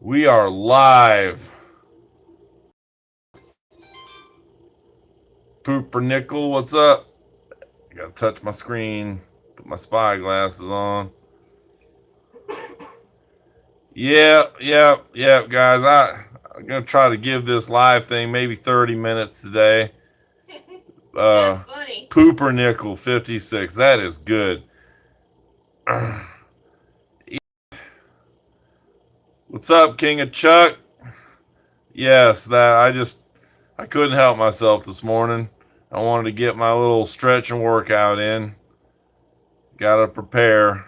We are live. Poopernickel, what's up? I gotta touch my screen, put my spy glasses on. Yeah, guys. I'm gonna try to give this live thing maybe 30 minutes today. That's funny. Poopernickel 56. That is good. What's up, King of Chuck? Yes, I couldn't help myself this morning. I wanted to get my little stretch and workout in. Gotta prepare.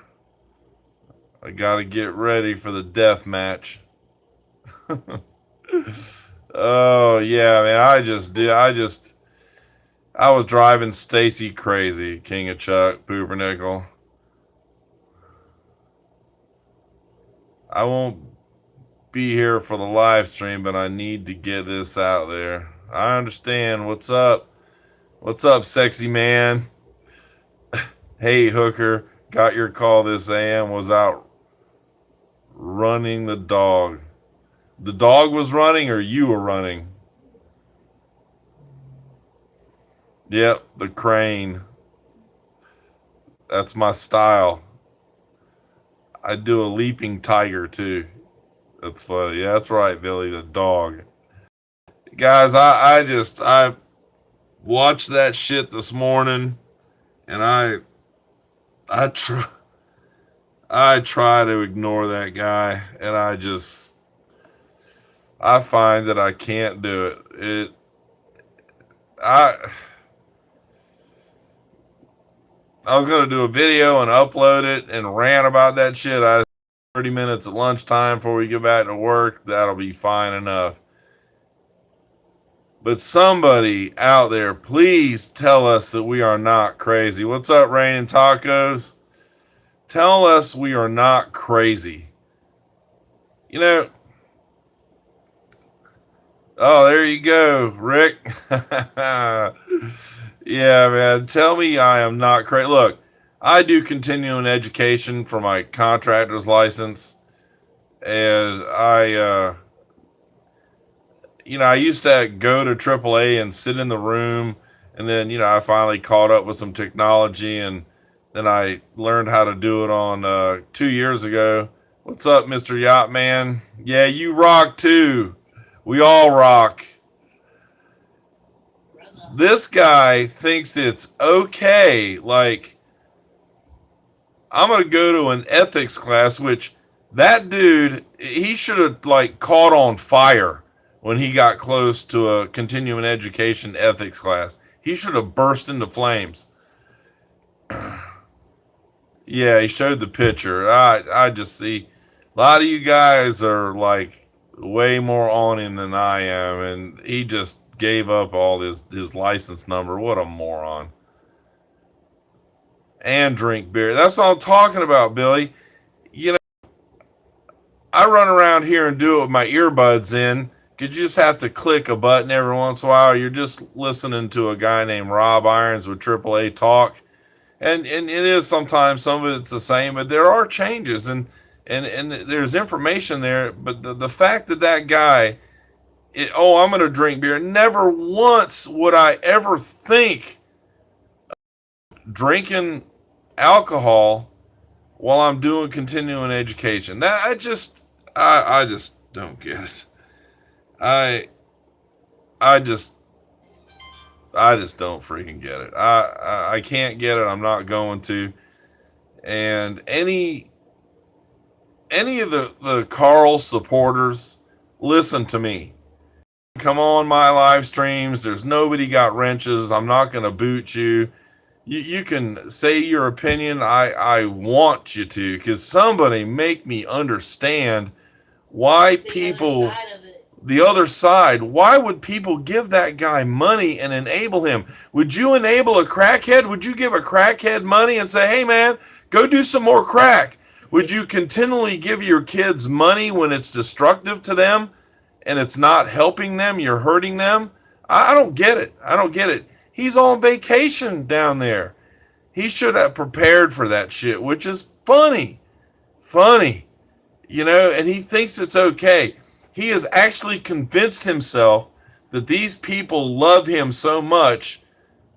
I gotta get ready for the death match. Oh yeah, man. I was driving Stacy crazy, King of Chuck, Poopernickel. I won't be here for the live stream, but I need to get this out there. I understand. What's up? What's up, sexy man? Hey, hooker. Got your call this AM. Was out running the dog. The dog was running or you were running? Yep, the crane. That's my style. I do a leaping tiger too. That's funny. Yeah, that's right, Billy, the dog. Guys, I watched that shit this morning, and I try I try to ignore that guy, and I find that I can't do it. I I was gonna do a video and upload it and rant about that shit. 30 minutes at lunchtime before we get back to work. That'll be fine enough. But somebody out there, please tell us that we are not crazy. What's up, Rain and Tacos? Tell us we are not crazy. You know, oh, there you go, Rick. Yeah, man. Tell me I am not crazy. Look, I do continuing education for my contractor's license, and I used to go to AAA and sit in the room, and then, I finally caught up with some technology, and then I learned how to do it on 2 years ago. What's up, Mr. Yacht Man? Yeah, you rock too. We all rock. This guy thinks it's okay. Like, I'm going to go to an ethics class, which that dude, he should have, like, caught on fire when he got close to a continuing education ethics class. He should have burst into flames. Yeah, he showed the picture. I just see a lot of you guys are like way more on him than I am, and he just gave up all his license number. What a moron. And drink beer. That's what I'm talking about, Billy. You know, I run around here and do it with my earbuds in. You just have to click a button every once in a while. You're just listening to a guy named Rob Irons with AAA Talk. And it is sometimes some of it's the same, but there are changes and there's information there. But the fact that guy, I'm going to drink beer. Never once would I ever think drinking alcohol while I'm doing continuing education. That I just don't get it. I I just I just don't freaking get it. I can't get it. I'm not going to. And any of the Carl supporters, listen to me. Come on my live streams. There's nobody got wrenches. I'm not going to boot you. You can say your opinion. I want you to, because somebody make me understand why people, the other side, why would people give that guy money and enable him? Would you enable a crackhead? Would you give a crackhead money and say, hey man, go do some more crack? Would you continually give your kids money when it's destructive to them and it's not helping them, you're hurting them? I don't get it. I don't get it. He's on vacation down there. He should have prepared for that shit, which is funny. Funny. and he thinks it's okay. He has actually convinced himself that these people love him so much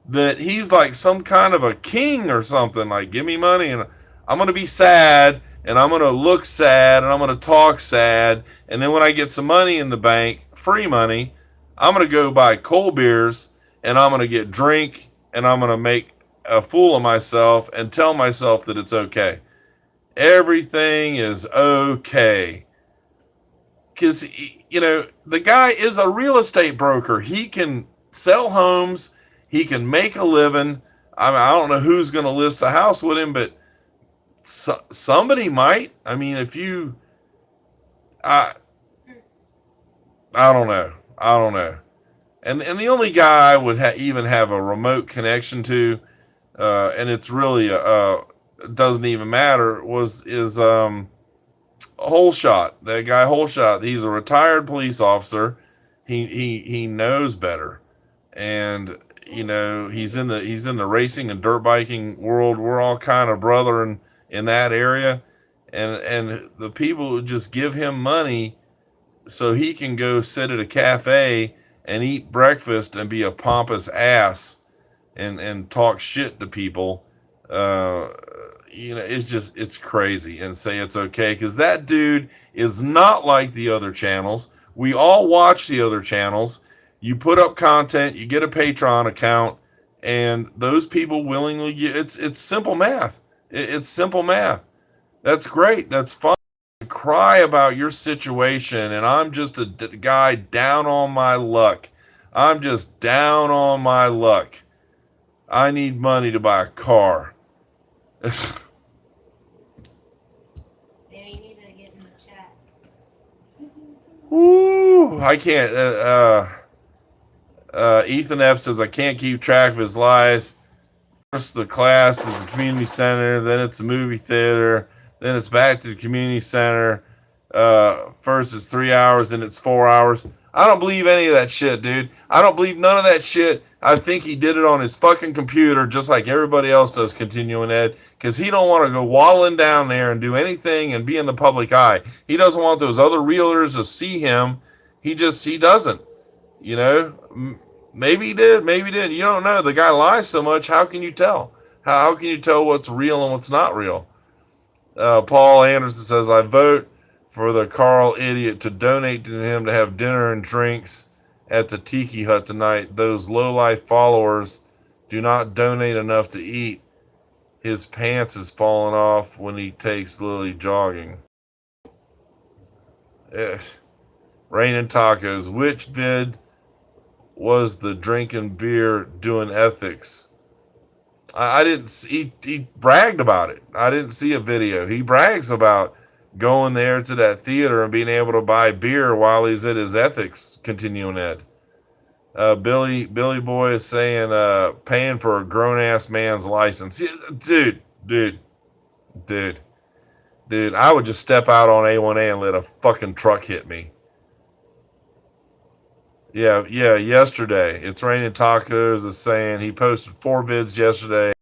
that he's like some kind of a king or something. Like, give me money and I'm going to be sad and I'm going to look sad and I'm going to talk sad. And then when I get some money in the bank, free money, I'm going to go buy cold beers and I'm going to get drink and I'm going to make a fool of myself and tell myself that it's okay. Everything is okay. Because, the guy is a real estate broker. He can sell homes. He can make a living. I mean, I don't know who's going to list a house with him, but somebody might. I mean, I, I don't know. I don't know. And the only guy I would even have a remote connection to, and it's really doesn't even matter, is Holshot. That guy Holshot. He's a retired police officer. He knows better, and he's in the racing and dirt biking world. We're all kind of brethren in that area, and the people who just give him money so he can go sit at a cafe and eat breakfast and be a pompous ass and talk shit to people. It's crazy, and say it's okay because that dude is not like the other channels. We all watch the other channels. You put up content, you get a Patreon account, and those people willingly it's simple math. It's simple math. That's great. That's fun. Cry about your situation, and I'm just a guy down on my luck. I'm just down on my luck. I need money to buy a car. Maybe you need to get in the chat. Woo! I can't. Ethan F says I can't keep track of his lies. First, the class is the community center, then it's the movie theater, then it's back to the community center. First it's 3 hours, then it's 4 hours. I don't believe any of that shit, dude. I don't believe none of that shit. I think he did it on his fucking computer just like everybody else does continuing ed, because he don't want to go waddling down there and do anything and be in the public eye. He doesn't want those other realtors to see him. He doesn't. Maybe he did, maybe he didn't. You don't know. The guy lies so much. How can you tell? How can you tell what's real and what's not real? Paul Anderson says, I vote for the Carl idiot to donate to him to have dinner and drinks at the Tiki Hut tonight. Those low-life followers do not donate enough to eat. His pants is falling off when he takes Lily jogging. Rain and Tacos. Which vid was the drinking beer doing ethics? I didn't see. He bragged about it. I didn't see a video. He brags about going there to that theater and being able to buy beer while he's at his ethics continuing ed. Billy Boy is saying paying for a grown-ass man's license. Dude, I would just step out on A1A and let a fucking truck hit me. Yeah, yesterday. It's Raining Tacos is saying he posted 4 vids yesterday.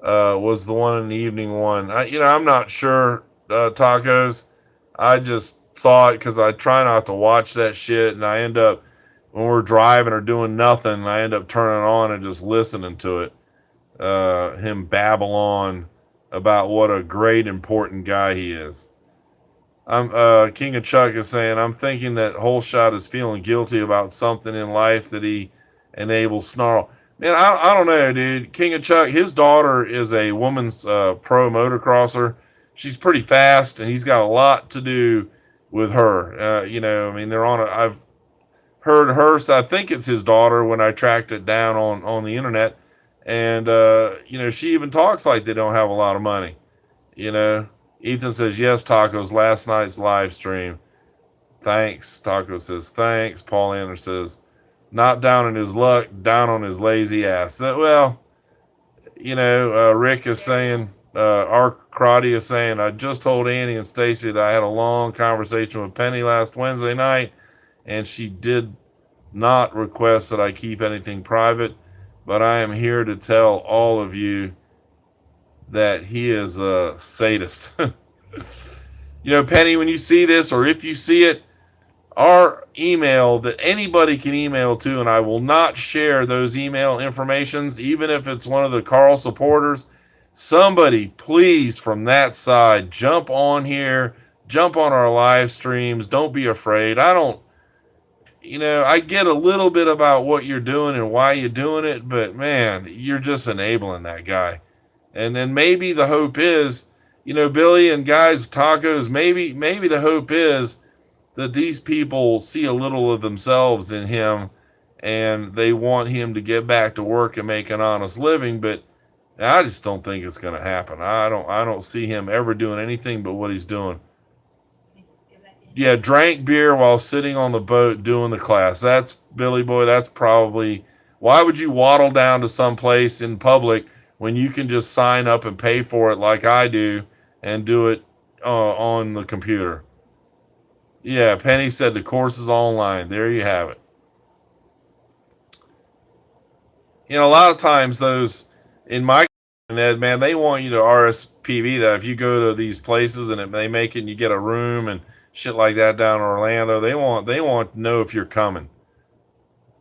Was the one in the evening one. I'm not sure, Tacos. I just saw it because I try not to watch that shit, and I end up, when we're driving or doing nothing, I end up turning on and just listening to it. Him babble on about what a great, important guy he is. King of Chuck is saying, I'm thinking that Holshot is feeling guilty about something in life that he enables Snarl. Man, I don't know, dude. King of Chuck, his daughter is a woman's pro motocrosser. She's pretty fast, and he's got a lot to do with her. I've heard her, so I think it's his daughter when I tracked it down on the internet. And, she even talks like they don't have a lot of money, Ethan says, yes, Tacos, last night's live stream. Thanks. Taco says, thanks. Paul Anderson says, not down on his luck, down on his lazy ass. Rick is saying, our Karate is saying, I just told Annie and Stacy that I had a long conversation with Penny last Wednesday night, and she did not request that I keep anything private, but I am here to tell all of you that he is a sadist. You know, Penny, when you see this, or if you see it, our email that anybody can email to, and I will not share those email informations, even if it's one of the Carl supporters. Somebody, please, from that side, jump on here, jump on our live streams. Don't be afraid. I don't, I get a little bit about what you're doing and why you're doing it, but man, you're just enabling that guy. And then maybe the hope is, Billy and guys, tacos, maybe the hope is that these people see a little of themselves in him and they want him to get back to work and make an honest living. But I just don't think it's going to happen. I don't see him ever doing anything but what he's doing. Yeah, drank beer while sitting on the boat doing the class. That's Billy Boy. That's probably why would you waddle down to some place in public when you can just sign up and pay for it like I do and do it on the computer? Yeah, Penny said the course is online. There you have it. A lot of times those in my Ed, man, they want you to RSPB that if you go to these places and they make it and you get a room and shit like that down in Orlando, they want to know if you're coming.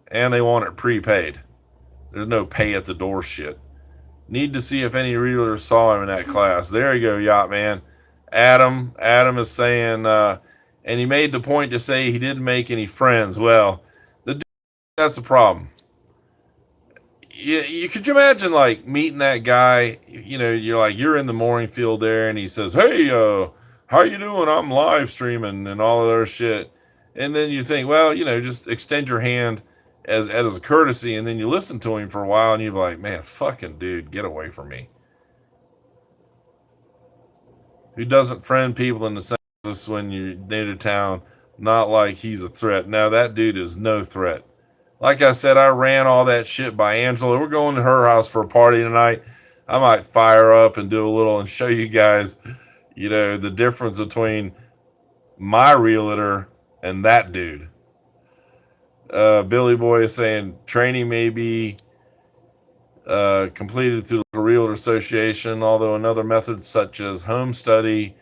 And they want it prepaid. There's no pay at the door shit. Need to see if any realtors saw him in that class. There you go, Yacht Man. Adam is saying, and he made the point to say he didn't make any friends. Well, that's a problem. Could you imagine like meeting that guy? You're in the mooring field there, and he says, "Hey, how you doing? I'm live streaming and all of their shit." And then you think, well, just extend your hand as a courtesy, and then you listen to him for a while, and you're like, "Man, fucking dude, get away from me." Who doesn't friend people in the census when you're new to town? Not like he's a threat. No, that dude is no threat. Like I said, I ran all that shit by Angela. We're going to her house for a party tonight. I might fire up and do a little and show you guys, the difference between my realtor and that dude. Billy Boy is saying training may be completed through the Realtor Association, although another method such as home study,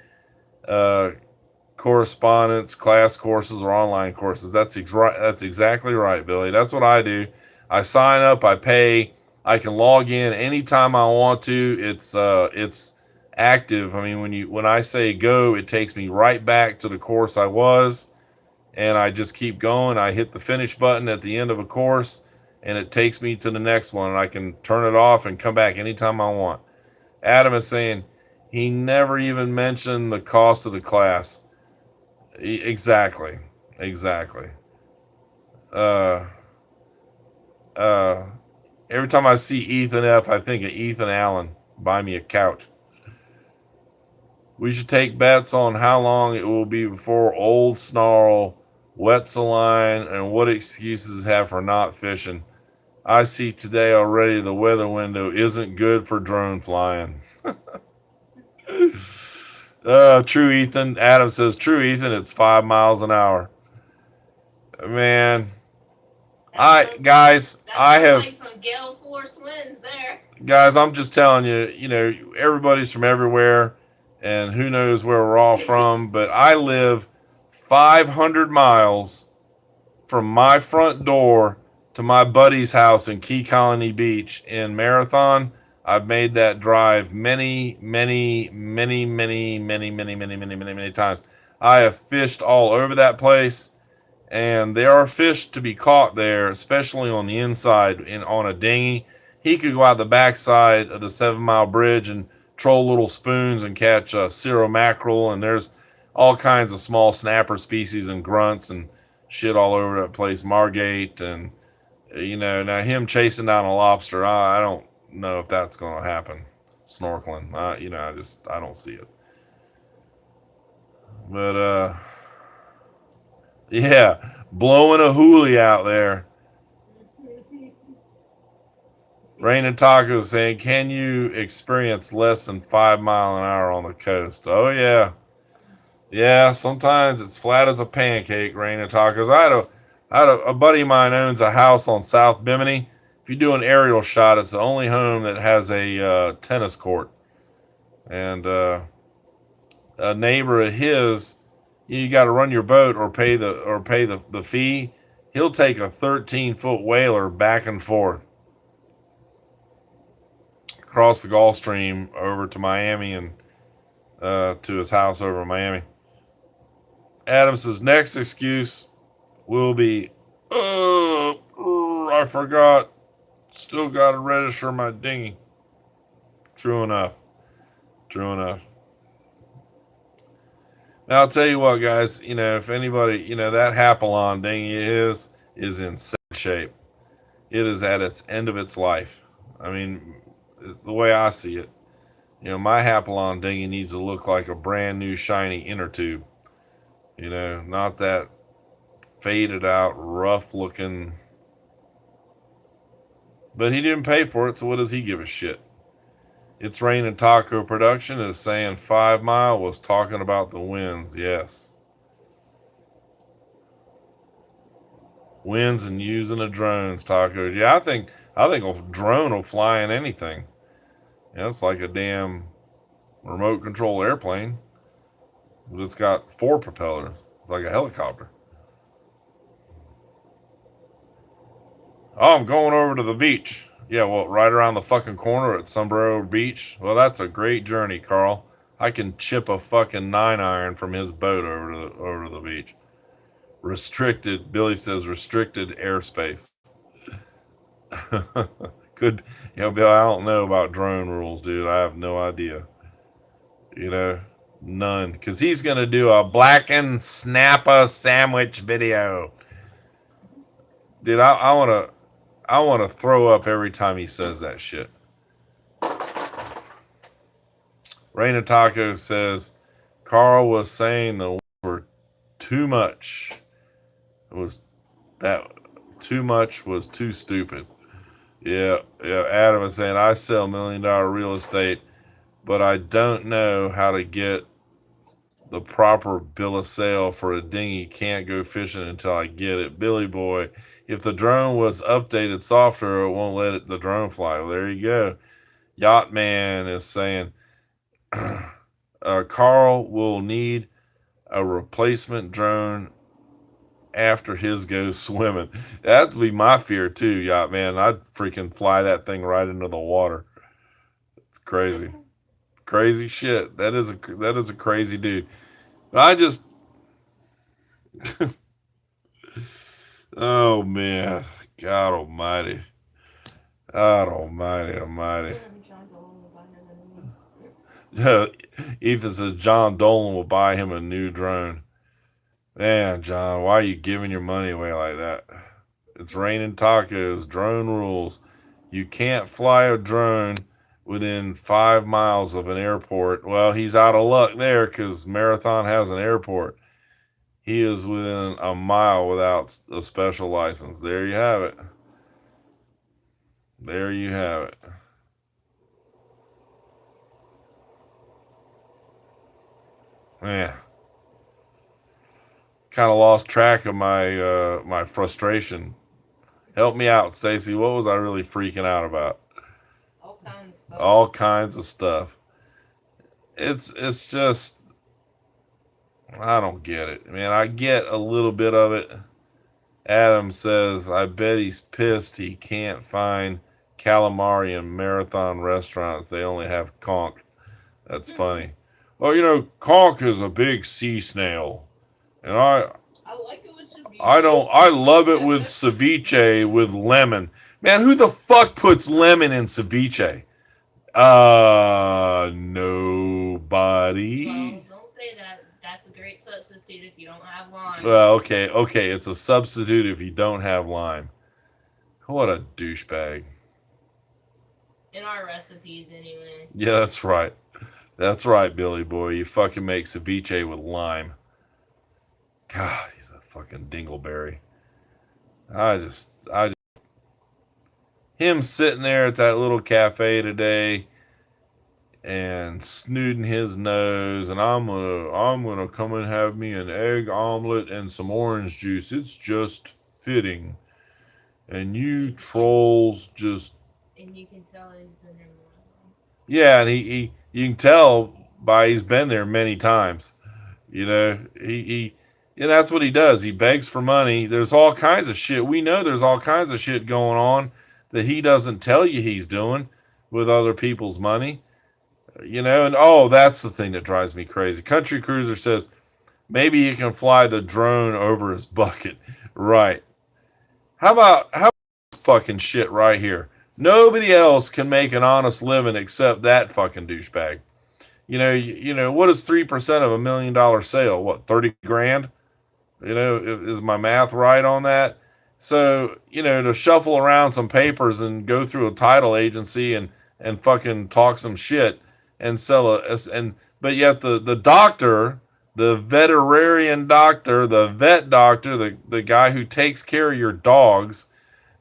correspondence, class courses, or online courses. That's exactly right, Billy. That's what I do. I sign up, I pay, I can log in anytime I want to. It's active. I mean, when I say go, it takes me right back to the course I was, and I just keep going. I hit the finish button at the end of a course, and it takes me to the next one, and I can turn it off and come back anytime I want. Adam is saying he never even mentioned the cost of the class. Exactly. Every time I see Ethan F, I think of Ethan Allen. Buy me a couch. We should take bets on how long it will be before Old Snarl wets a line and what excuses have for not fishing. I see today already the weather window isn't good for drone flying. True, Ethan. Adam says, true, Ethan, it's 5 miles an hour. Man, I have like some gale force winds there. Guys, I'm just telling you, everybody's from everywhere, and who knows where we're all from, but I live 500 miles from my front door to my buddy's house in Key Colony Beach in Marathon. I've made that drive many times. I have fished all over that place, and there are fish to be caught there, especially on the inside on a dinghy. He could go out the backside of the 7 Mile Bridge and troll little spoons and catch cirro mackerel, and there's all kinds of small snapper species and grunts and shit all over that place. Margate, and now him chasing down a lobster, I don't know if that's going to happen. Snorkeling, I don't see it. But yeah, blowing a hoolie out there. Rain and Taco saying, can you experience less than 5 mile an hour on the coast? Oh yeah. Yeah, sometimes it's flat as a pancake, Rain and Tacos. I had a buddy of mine owns a house on South Bimini. If you do an aerial shot, it's the only home that has a tennis court. And a neighbor of his, you got to run your boat or pay the fee. He'll take a 13-foot whaler back and forth across the Gulf Stream over to Miami and to his house over in Miami. Adams' next excuse will be, I forgot. Still got to register my dinghy. True enough. True enough. Now, I'll tell you what, guys. If anybody, that Hapalon dinghy is in sad shape. It is at its end of its life. I mean, the way I see it, my Hapalon dinghy needs to look like a brand new shiny inner tube. Not that faded out, rough looking. But he didn't pay for it, so what does he give a shit? It's Rain and Taco Production is saying 5 Mile was talking about the winds. Yes. Winds and using the drones, Tacos. Yeah, I think a drone will fly in anything. It's like a damn remote control airplane. But it's got 4 propellers. It's like a helicopter. Oh, I'm going over to the beach. Yeah, well, right around the fucking corner at Sombrero Beach. Well, that's a great journey, Carl. I can chip a fucking 9-iron from his boat over to the beach. Restricted, Billy says, restricted airspace. Good, Bill, I don't know about drone rules, dude. I have no idea. None. Because he's going to do a blackened snapper sandwich video. Dude, I want to throw up every time he says that shit. Raina Taco says, Carl was saying the words were too much. It was that too much was too stupid. Yeah. Adam is saying, I sell $1 million real estate, but I don't know how to get the proper bill of sale for a dinghy. Can't go fishing until I get it. Billy boy, if the drone was updated software, it won't let the drone fly. Well, there you go. Yacht Man is saying, Carl will need a replacement drone after his goes swimming. That'd be my fear too, Yacht Man. I'd freaking fly that thing right into the water. It's crazy. Crazy shit. That is a crazy dude. I just oh man. God almighty. God almighty. Ethan says John Dolan will buy him a new drone. Man, John, why are you giving your money away like that? It's raining tacos, drone rules. You can't fly a drone within 5 miles of an airport. Well, he's out of luck there because Marathon has an airport. He is within a mile without a special license. There you have it. There you have it. Man, kind of lost track of my my frustration. Help me out, Stacy. What was I really freaking out about? All kinds of stuff. All kinds of stuff. It's just I don't get it, man. I get a little bit of it. Adam says, I bet he's pissed he can't find calamari in Marathon restaurants. They only have conch. That's funny. Well, conch is a big sea snail. And I like it with ceviche. I love it with ceviche with lemon. Man, who the fuck puts lemon in ceviche? Nobody. Well, don't say that. That's a great substitute if you don't have lime. Well, okay. It's a substitute if you don't have lime. What a douchebag. In our recipes, anyway. Yeah, that's right. That's right, Billy boy. You fucking make ceviche with lime. God, he's a fucking dingleberry. Him sitting there at that little cafe today and snooding his nose, and I'm gonna come and have me an egg omelet and some orange juice. It's just fitting. And you trolls just. And you can tell he's been there more. Yeah, and you can tell He's been there many times. You know, and that's what he does. He begs for money. There's all kinds of shit. We know there's all kinds of shit going on that he doesn't tell you he's doing with other people's money. You know, and oh, that's the thing that drives me crazy. Country Cruiser says maybe you can fly the drone over his bucket. Right. How about fucking shit right here? Nobody else can make an honest living except that fucking douchebag. You know what is 3% of $1 million sale? What, 30 grand? You know, is my math right on that? So, you know, to shuffle around some papers and go through a title agency and fucking talk some shit and sell but yet the doctor, the veterinarian doctor, the vet doctor, the guy who takes care of your dogs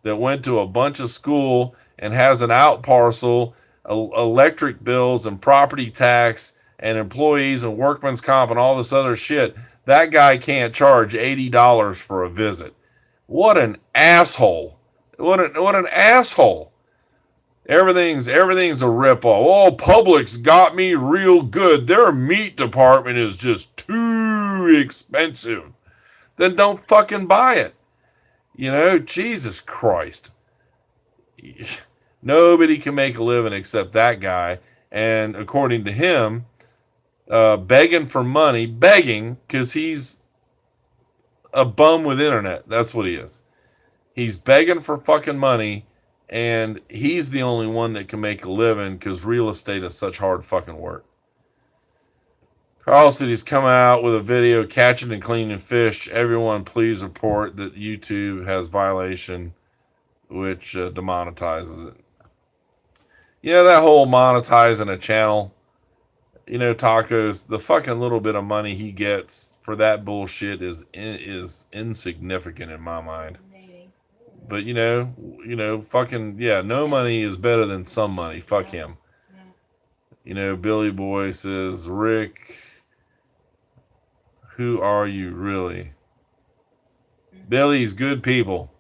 that went to a bunch of school and has an out parcel, electric bills and property tax and employees and workman's comp and all this other shit. That guy can't charge $80 for a visit. What an asshole. What an asshole. Everything's a ripoff. Oh, Publix got me real good. Their meat department is just too expensive. Then don't fucking buy it. You know, Jesus Christ. Nobody can make a living except that guy. And according to him, begging for money, because he's a bum with internet. That's what he is. He's begging for fucking money, and he's the only one that can make a living because real estate is such hard fucking work. Carl said he's coming out with a video catching and cleaning fish. Everyone please report that YouTube has violation, which demonetizes it. You know, that whole monetizing a channel, you know, Tacos, the fucking little bit of money he gets for that bullshit is insignificant in my mind. Maybe. But you know, fucking yeah, no money is better than some money. Fuck him. Yeah. You know, Billy Boy says, Rick, who are you really? Billy's good people,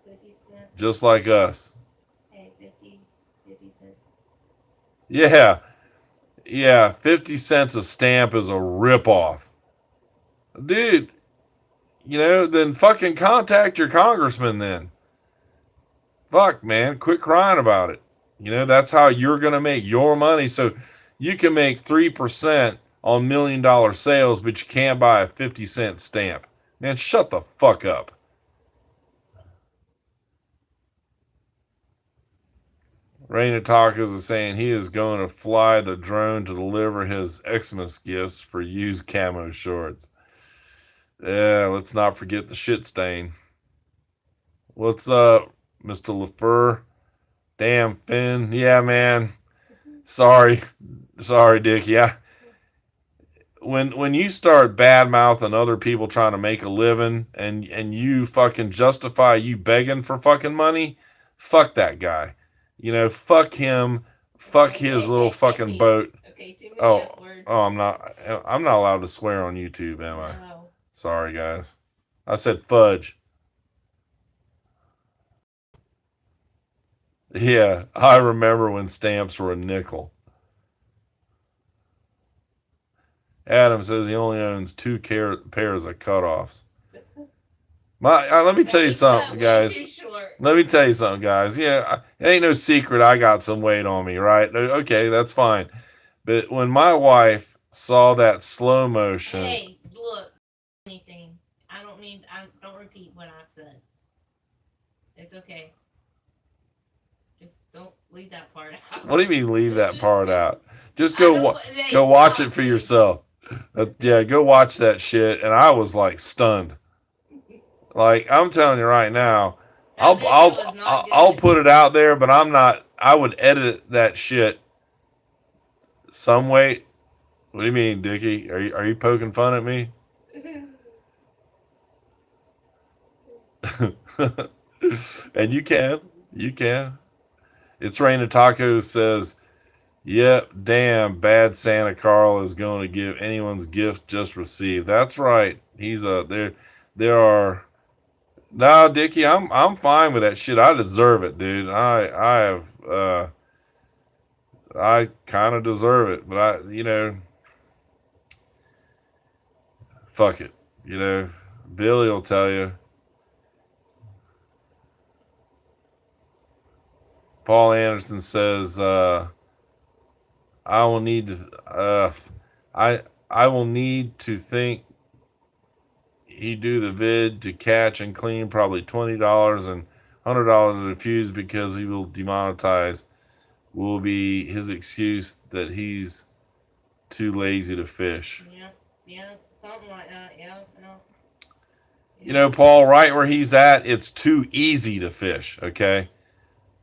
50 cents. just like us. Hey, 50 cents. Yeah, 50 cents a stamp is a ripoff. Dude, you know, then fucking contact your congressman then. Fuck, man, quit crying about it. You know, that's how you're going to make your money. So you can make 3% on $1 million sales, but you can't buy a 50-cent stamp. Man, shut the fuck up. Raina Tacos is saying he is going to fly the drone to deliver his Xmas gifts for used camo shorts. Yeah, let's not forget the shit stain. What's up, Mr. LaFleur? Damn, Finn. Yeah, man. Sorry, Dickie. When you start bad mouthing other people trying to make a living and you fucking justify you begging for fucking money, fuck that guy. You know, fuck him. Fuck his little fucking boat. Okay, too many Oh, words. I'm not allowed to swear on YouTube, am I? No. Sorry, guys. I said fudge. Yeah, I remember when stamps were a nickel. Adam says he only owns 2 pairs of cutoffs. Let me tell you something, guys. Let me tell you something, guys. Yeah, it ain't no secret I got some weight on me, right? Okay, that's fine. But when my wife saw that slow motion... Hey, look, anything. I don't repeat what I said. It's okay. Just don't leave that part out. What do you mean leave that part out? Just go watch it for yourself. Yeah, go watch that shit. And I was like stunned. Like, I'm telling you right now, I'll put it out there, but I would edit that shit some way. What do you mean, Dickie? Are you poking fun at me? And you can. It's Raina Tacos says, yep, damn, bad Santa Carl is going to give anyone's gift just received. That's right. There are... No, Dickie, I'm fine with that shit. I deserve it, dude. I have I kind of deserve it, but fuck it. Billy will tell you. Paul Anderson says, I will need to, I will need to think he do the vid to catch and clean probably $20 and $100 a fuse because he will demonetize. Will be his excuse that he's too lazy to fish. Yeah, something like that. Yeah. Paul, right where he's at, it's too easy to fish. Okay.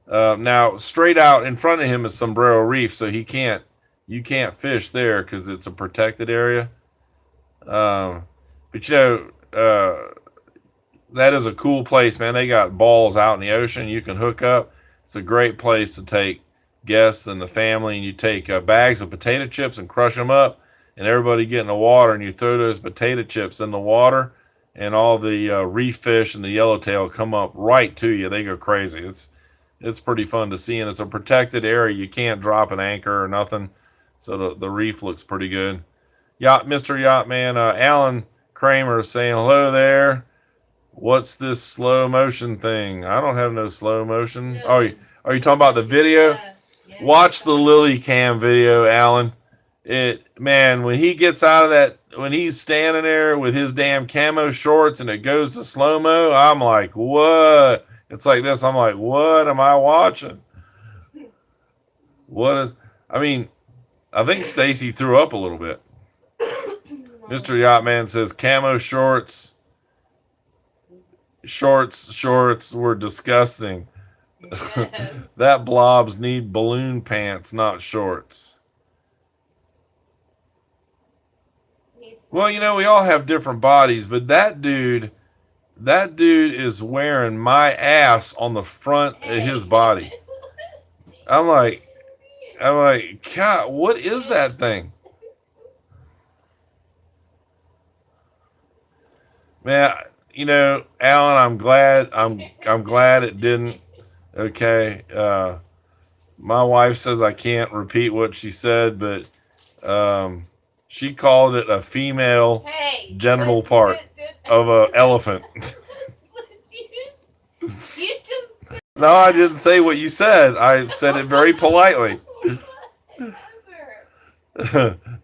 Now, straight out in front of him is Sombrero Reef, so you can't fish there because it's a protected area. But that is a cool place, man. They got balls out in the ocean. You can hook up. It's a great place to take guests and the family, and you take bags of potato chips and crush them up, and everybody get in the water, and you throw those potato chips in the water, and all the reef fish and the yellowtail come up right to you. They go crazy. It's pretty fun to see, and it's a protected area. You can't drop an anchor or nothing, so the reef looks pretty good. Mr. Yachtman, Alan Kramer is saying hello there. What's this slow motion thing? I don't have no slow motion. Yeah. Are you talking about the video? Yeah. Watch the Lily Cam video, Alan. When he gets out of that, when he's standing there with his damn camo shorts and it goes to slow-mo, I'm like, what? It's like this. I'm like, what am I watching? I think Stacy threw up a little bit. Mr. Yachtman says camo shorts were disgusting. Yes. That blobs need balloon pants, not shorts. Well, we all have different bodies, but that dude is wearing my ass on the front of his body. I'm like, God, what is that thing? Man, Alan, I'm glad it didn't. Okay. My wife says I can't repeat what she said, but she called it a female genital part of an elephant. No, I didn't say what you said. I said it very politely.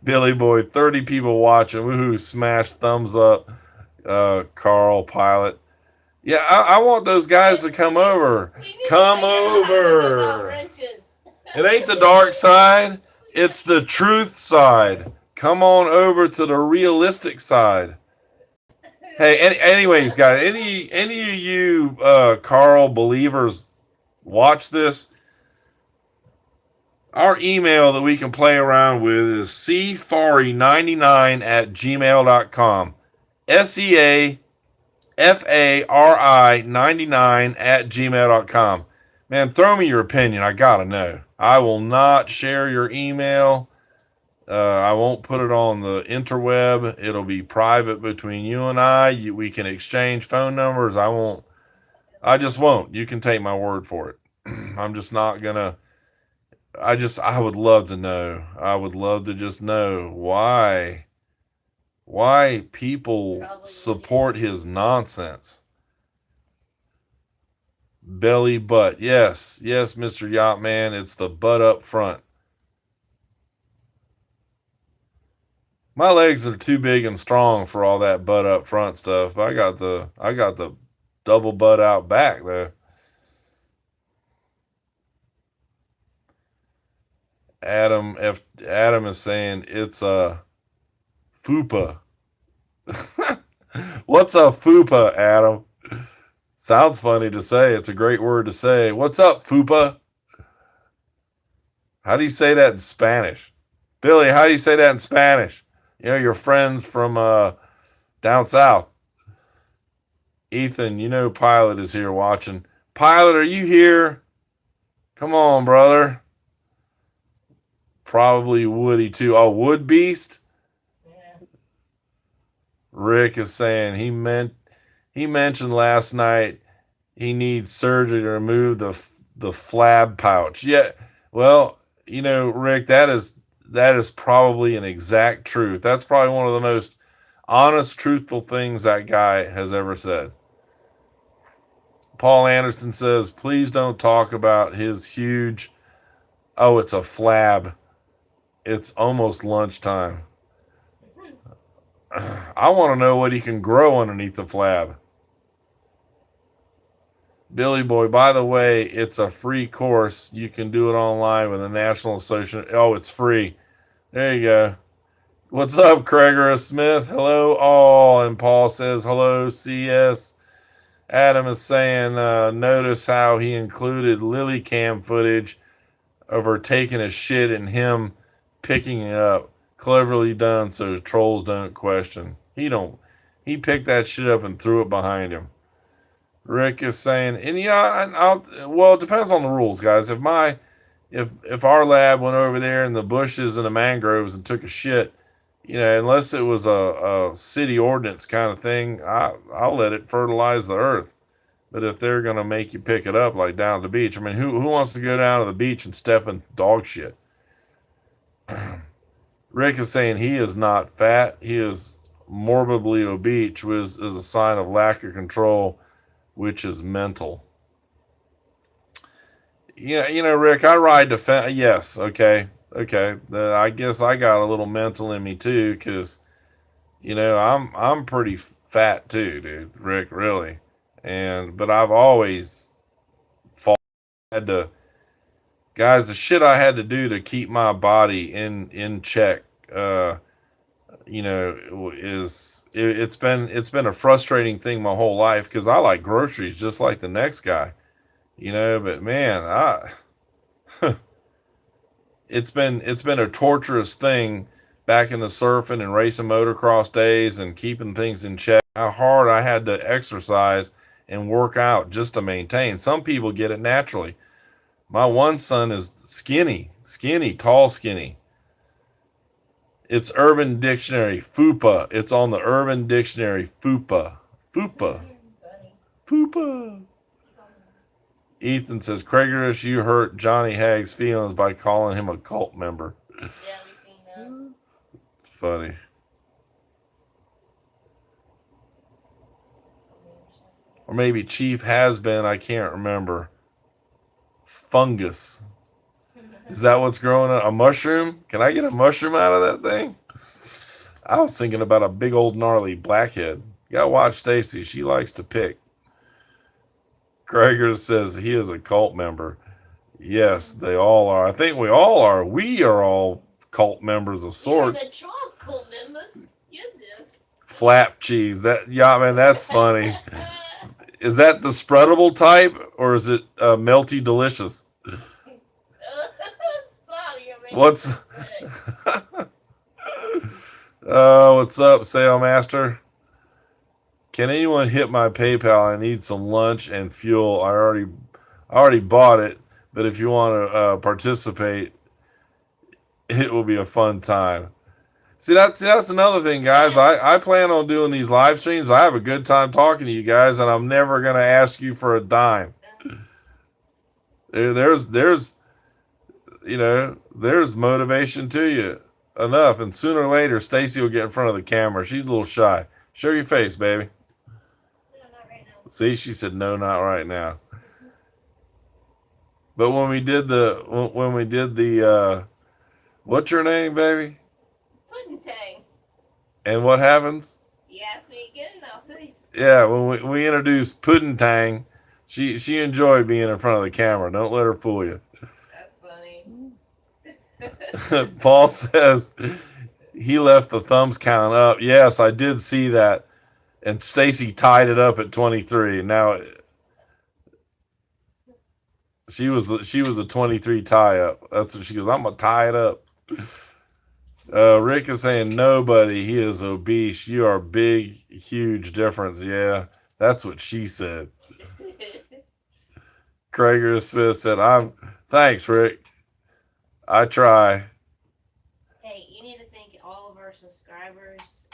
Billy Boy, 30 people watching. Woohoo, smash thumbs up. Carl Pilot. Yeah, I want those guys to come over. Come over. It ain't the dark side. It's the truth side. Come on over to the realistic side. Hey, anyways, guys, any of you Carl believers watch this? Our email that we can play around with is cfari99@gmail.com. SEAFARI99@gmail.com. Man, throw me your opinion. I gotta know. I will not share your email. I won't put it on the interweb. It'll be private between you and I. We can exchange phone numbers. I just won't. You can take my word for it. I'm just not gonna. I would love to know. I would love to just know why people support his nonsense. Belly butt. Yes, Mr. Yachtman. It's the butt up front. My legs are too big and strong for all that butt up front stuff. But I got the double butt out back though. Adam is saying it's a fupa. What's a fupa, Adam? Sounds funny to say. It's a great word to say. What's up, fupa? How do you say that in Spanish? Billy, how do you say that in Spanish? Your friends from down south. Ethan, Pilot is here watching. Pilot, are you here? Come on, brother. Probably Woody too. Oh, Wood Beast? Yeah. Rick is saying he mentioned last night he needs surgery to remove the flab pouch. Yeah, well, Rick, that is probably an exact truth. That's probably one of the most honest, truthful things that guy has ever said. Paul Anderson says, please don't talk about his huge, oh, it's a flab. It's almost lunchtime. I want to know what he can grow underneath the flab. Billy Boy, by the way, it's a free course. You can do it online with the National Association. Oh, it's free. There you go. What's up, Craigor Smith? Hello, all. And Paul says, hello, CS. Adam is saying, notice how he included lily cam footage of her taking a shit and him picking it up. Cleverly done so the trolls don't question. He picked that shit up and threw it behind him. Rick is saying, and well, it depends on the rules, guys. If our lab went over there in the bushes and the mangroves and took a shit, unless it was a city ordinance kind of thing, I'll let it fertilize the earth. But if they're gonna make you pick it up like down at the beach, I mean, who wants to go down to the beach and step in dog shit? Rick is saying he is not fat. He is morbidly obese, which is a sign of lack of control, which is mental. Rick, I ride the fence. Yes, okay. I guess I got a little mental in me too, because I'm pretty fat too, dude. Rick, really, but I've always had to, guys. The shit I had to do to keep my body in check, it's been a frustrating thing my whole life, because I like groceries just like the next guy, but man, it's been a torturous thing back in the surfing and racing motocross days and keeping things in check. How hard I had to exercise and work out just to maintain. Some people get it naturally. My one son is skinny, tall, skinny. It's Urban Dictionary, FUPA. It's on the Urban Dictionary, FUPA. Ethan says, Craigerish, you hurt Johnny Hagg's feelings by calling him a cult member. Yeah, we've seen that. It's funny. Or maybe Chief has been, I can't remember. Fungus. Is that what's growing? A mushroom? Can I get a mushroom out of that thing? I was thinking about a big old gnarly blackhead. You gotta watch Stacy. She likes to pick. Krager says he is a cult member. Yes, they all are. I think we all are. We are all cult members of sorts. Yeah, the cult members. Yes. Flap cheese. That's funny. Is that the spreadable type, or is it melty delicious? What's up, Sailmaster? Can anyone hit my PayPal? I need some lunch and fuel. I already bought it, but if you want to participate, it will be a fun time. See, that's another thing, guys. I plan on doing these live streams. I have a good time talking to you guys, and I'm never going to ask you for a dime. There's motivation to you enough, and sooner or later, Stacy will get in front of the camera. She's a little shy. Show your face, baby. No, not right now. See, she said no, not right now. But when we did the what's your name, baby? Pudding Tang. And what happens? You ask me again, I'll tell you. Yeah, when we introduced Pudding Tang, she enjoyed being in front of the camera. Don't let her fool you. That's funny. Paul says he left the thumbs count up. Yes, I did see that. And Stacy tied it up at 23. Now she was the 23 tie up. That's what she goes. I'm gonna tie it up. Rick is saying nobody. He is obese. You are big, huge difference. Yeah, that's what she said. Krager Smith said, thanks, Rick. I try. Hey, you need to thank all of our subscribers.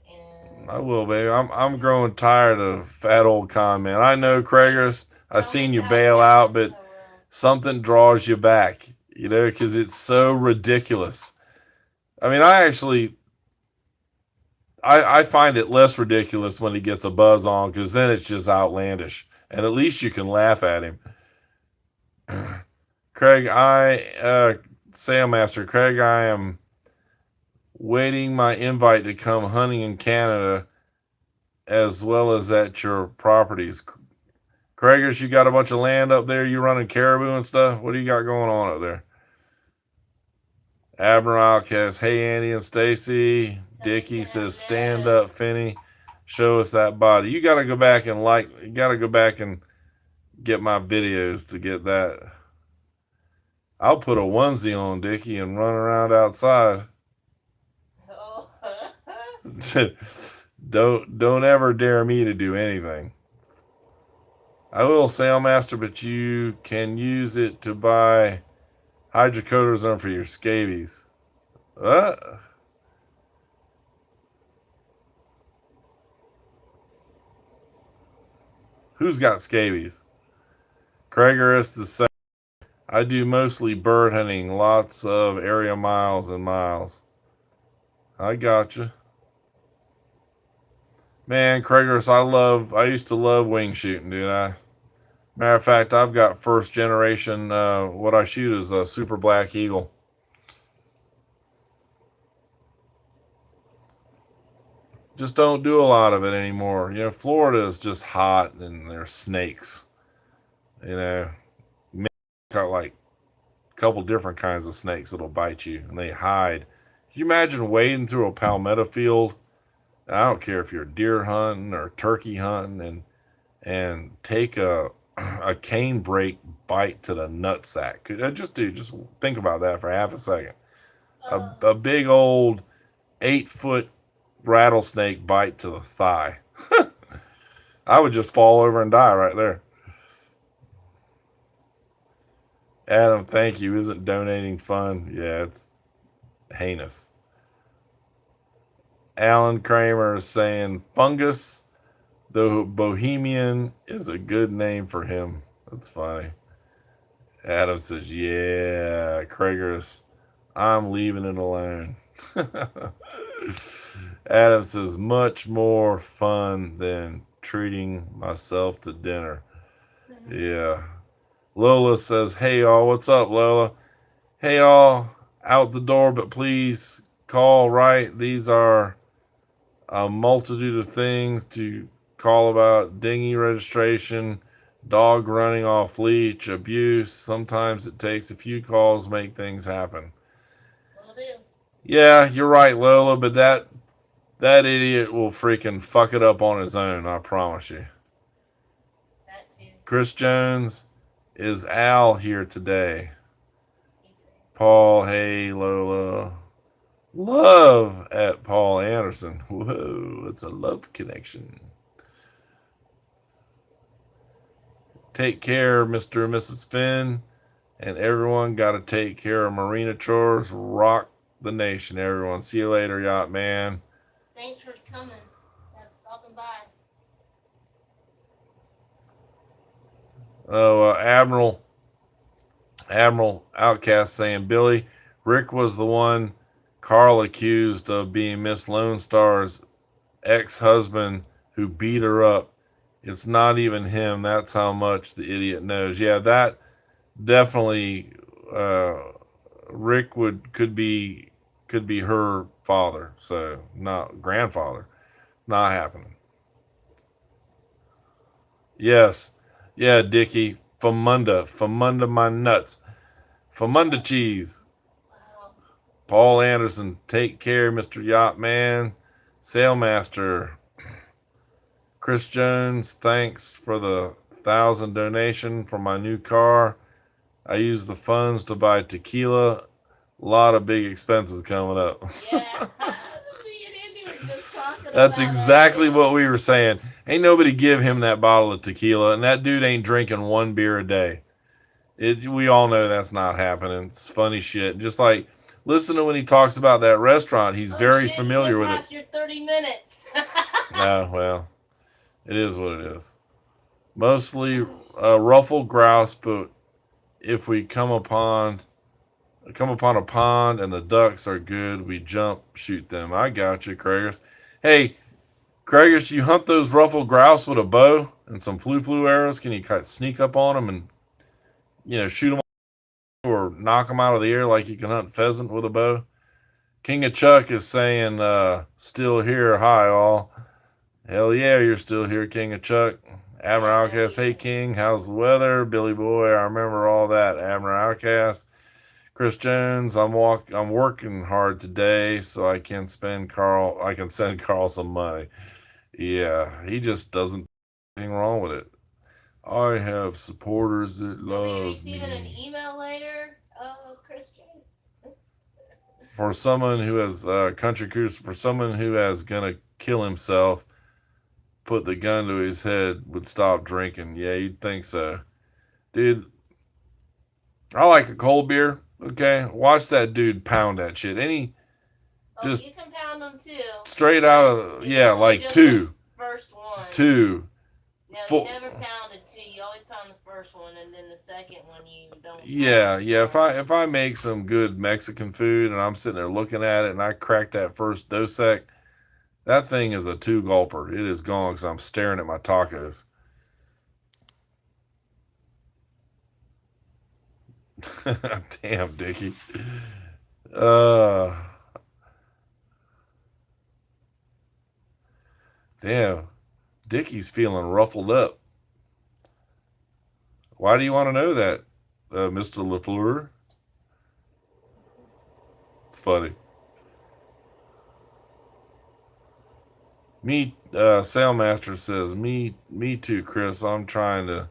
And I will, baby. I'm growing tired of fat old comment. I know, Kragers. I seen you bail out, but something draws you back. You know, because it's so ridiculous. I mean, I find it less ridiculous when he gets a buzz on, because then it's just outlandish, and at least you can laugh at him. Craig, Sailmaster Craig, I am waiting my invite to come hunting in Canada as well as at your properties. Craigers, you got a bunch of land up there? You running caribou and stuff? What do you got going on up there? Admiral Outcast, hey Andy and Stacy. Dickie says, stand up, Finney. Show us that body. You gotta go back and get my videos to get that. I'll put a onesie on, Dickie, and run around outside. Oh. Don't ever dare me to do anything. I will, Sailmaster, but you can use it to buy hydrocodone for your scabies. What? Who's got scabies? Craiger is the same. I do mostly bird hunting, lots of area miles and miles. I gotcha. Man, Craiger's, I used to love wing shooting, dude. Matter of fact, I've got first generation, what I shoot is a Super Black Eagle. Just don't do a lot of it anymore. You know, Florida is just hot and there's snakes. You know, got like a couple different kinds of snakes that'll bite you and they hide. Can you imagine wading through a palmetto field? I don't care if you're deer hunting or turkey hunting and take a canebrake bite to the nutsack. Just think about that for half a second. A big old 8-foot rattlesnake bite to the thigh. I would just fall over and die right there. Adam, thank you. Isn't donating fun? Yeah, it's heinous. Alan Kramer is saying Fungus the Bohemian is a good name for him. That's funny. Adam says, yeah, Krager's, I'm leaving it alone. Adam says, much more fun than treating myself to dinner. Yeah. Lola says, hey y'all, what's up, Lola? Hey y'all, out the door, but please call right. These are a multitude of things to call about: dinghy registration, dog running off leash, abuse. Sometimes it takes a few calls to make things happen. Will do. Yeah, you're right, Lola, but that idiot will freaking fuck it up on his own, I promise you. That too. Chris Jones, is Al here today? Paul, hey Lola. Love at Paul Anderson. Whoa, it's a love connection. Take care, Mr. and Mrs. Finn. And everyone got to take care of Marina chores. Rock the nation, everyone. See you later, Yacht Man. Thanks for coming and stopping by. Oh, Admiral Outcast saying, Billy, Rick was the one Carl accused of being Miss Lone Star's ex-husband who beat her up. It's not even him. That's how much the idiot knows. Yeah, that definitely Rick could be her father, so not grandfather. Not happening. Yes. Yeah, Dickie. Famunda my nuts. Famunda cheese. Wow. Paul Anderson, take care, Mr. Yacht Man. Sailmaster. Chris Jones, thanks for the 1,000 donation for my new car. I use the funds to buy tequila. A lot of big expenses coming up. Yeah. Me and Andy were just talking That's about exactly that. what we were saying. Ain't nobody give him that bottle of tequila, and that dude ain't drinking one beer a day. We all know that's not happening. It's funny shit. Just like, listen to when he talks about that restaurant. He's very familiar with it. Your 30 minutes. No, well, it is what it is. Mostly ruffled grouse, but if we come upon Come upon a pond and the ducks are good. We jump, shoot them. I got you, Craigers. Hey, Craigers, you hunt those ruffled grouse with a bow and some flu arrows? Can you kind of sneak up on them and shoot them or knock them out of the air like you can hunt pheasant with a bow? King of Chuck is saying, still here. Hi, all. Hell yeah, you're still here, King of Chuck. Abner Outcast, hey, King, how's the weather? Billy Boy, I remember all that. Abner Outcast. Chris Jones, I'm working hard today so I can send Carl some money. Yeah, he just doesn't anything wrong with it. I have supporters that love me. Receiving an email later, Chris Jones. For someone who has country cruise, for someone who has gonna kill himself, put the gun to his head, would stop drinking. Yeah, you'd think so, dude. I like a cold beer. Okay, watch that dude pound that shit. Just you can pound them too. Straight out of like two. First one. Two. No, you never pounded two. You always pound the first one, and then the second one you don't. Yeah. If I make some good Mexican food and I'm sitting there looking at it and I crack that first Dos Equis, that thing is a two gulper. It is gone because I'm staring at my tacos. Damn, Dickie. Damn. Dickie's feeling ruffled up. Why do you want to know that, Mr. LaFleur? It's funny. Sailmaster says, me too, Chris. I'm trying to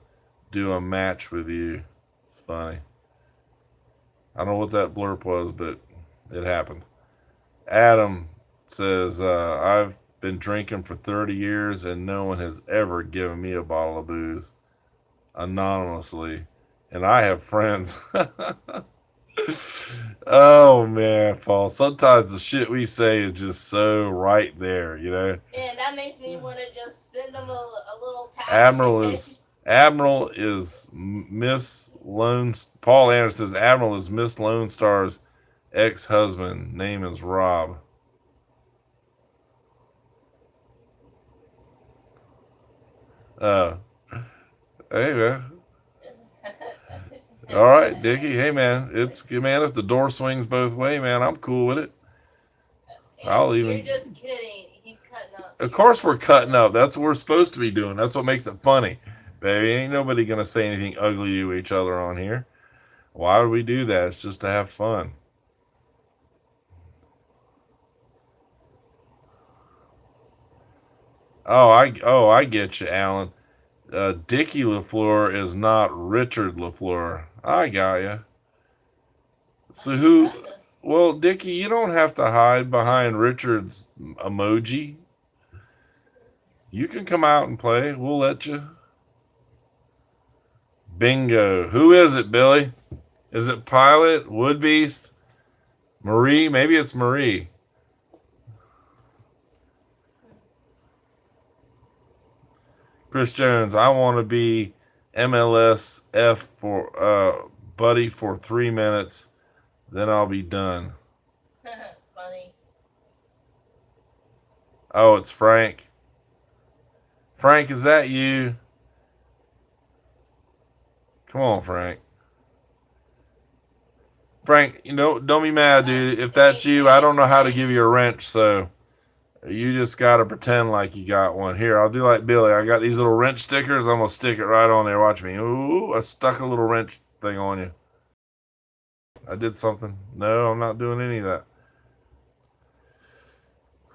do a match with you. It's funny. I don't know what that blurb was, but it happened. Adam says, I've been drinking for 30 years and no one has ever given me a bottle of booze anonymously. And I have friends. Oh, man, Paul. Sometimes the shit we say is just so right there, Man, that makes me want to just send them a little package. Admiral is Miss Lone. Paul Anderson says Admiral is Miss Lone Star's ex-husband. Name is Rob. Hey man. All right, Dickie. Hey man, if the door swings both way, man, I'm cool with it. You're just kidding. He's cutting up. Of course we're cutting up. That's what we're supposed to be doing. That's what makes it funny. Baby, ain't nobody gonna say anything ugly to each other on here. Why would we do that? It's just to have fun. Oh, I get you, Alan. Dickie LaFleur is not Richard LaFleur. I got you. So who? Well, Dickie, you don't have to hide behind Richard's emoji. You can come out and play. We'll let you. Bingo. Who is it, Billy? Is it Pilot? Woodbeast? Marie? Maybe it's Marie. Chris Jones, I want to be MLSF for buddy for 3 minutes, then I'll be done. Funny. Oh, it's Frank. Frank, is that you? Come on, Frank. Frank, don't be mad, dude. If that's you, I don't know how to give you a wrench, so you just got to pretend like you got one. Here, I'll do like Billy. I got these little wrench stickers. I'm going to stick it right on there. Watch me. Ooh, I stuck a little wrench thing on you. I did something. No, I'm not doing any of that.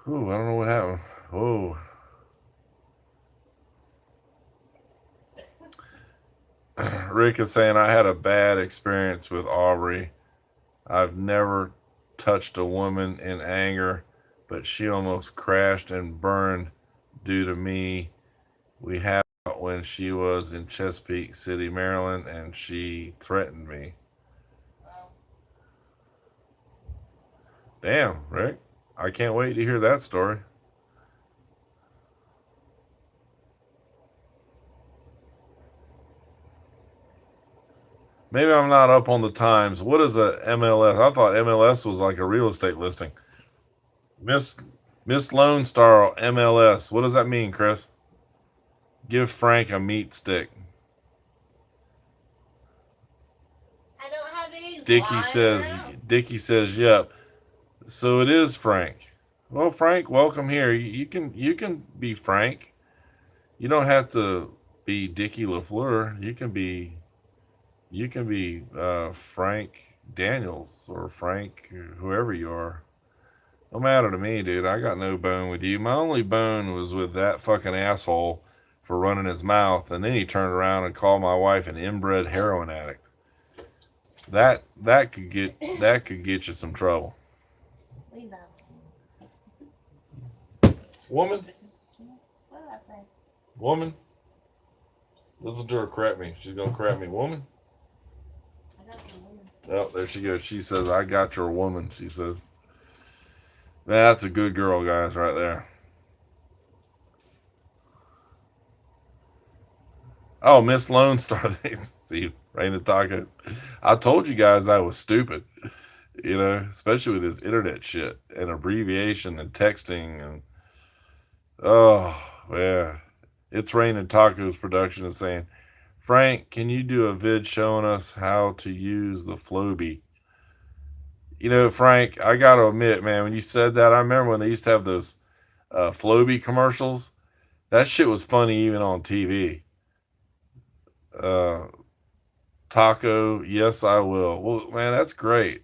Ooh, I don't know what happened. Whoa. Rick is saying, I had a bad experience with Aubrey. I've never touched a woman in anger, but she almost crashed and burned due to me. We had when she was in Chesapeake City, Maryland, and she threatened me. Wow. Damn, Rick. I can't wait to hear that story. Maybe I'm not up on the times. What is a MLS? I thought MLS was like a real estate listing. Miss Miss Lone Star MLS. What does that mean, Chris? Give Frank a meat stick. I don't have any Dickie lying says around. Dickie says yep. So it is Frank. Well, Frank, welcome here. You can be Frank. You don't have to be Dickie LaFleur. You can be Frank Daniels or Frank whoever you are. No matter to me, dude. I got no bone with you. My only bone was with that fucking asshole for running his mouth, and then he turned around and called my wife an inbred heroin addict. That could get you some trouble. Leave that. Woman, What did I say? woman, listen to her crap me. She's gonna crap me, woman. I got the woman. Oh, there she goes. She says, "I got your woman." She says, "That's a good girl, guys, right there." Oh, Miss Lone Star. See, Rain of Tacos. I told you guys I was stupid. Especially with this internet shit and abbreviation and texting and oh yeah. It's Raining Tacos production is saying, Frank, can you do a vid showing us how to use the Floby? Frank, I gotta admit, man, when you said that, I remember when they used to have those Floby commercials. That shit was funny even on TV. Uh, Taco, yes, I will. Well, man, that's great.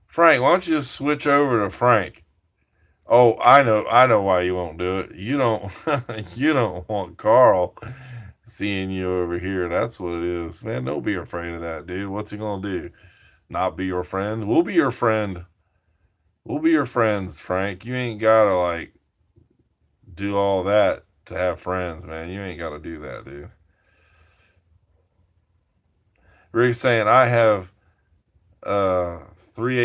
Frank, why don't you just switch over to Frank? Oh, I know why you won't do it. You don't, you don't want Carl seeing you over here. That's what it is, man. Don't be afraid of that, dude. What's he gonna do? Not be your friend? We'll be your friend. We'll be your friends, Frank. You ain't gotta like do all that to have friends, man. You ain't gotta do that, dude. Rick's saying I have 3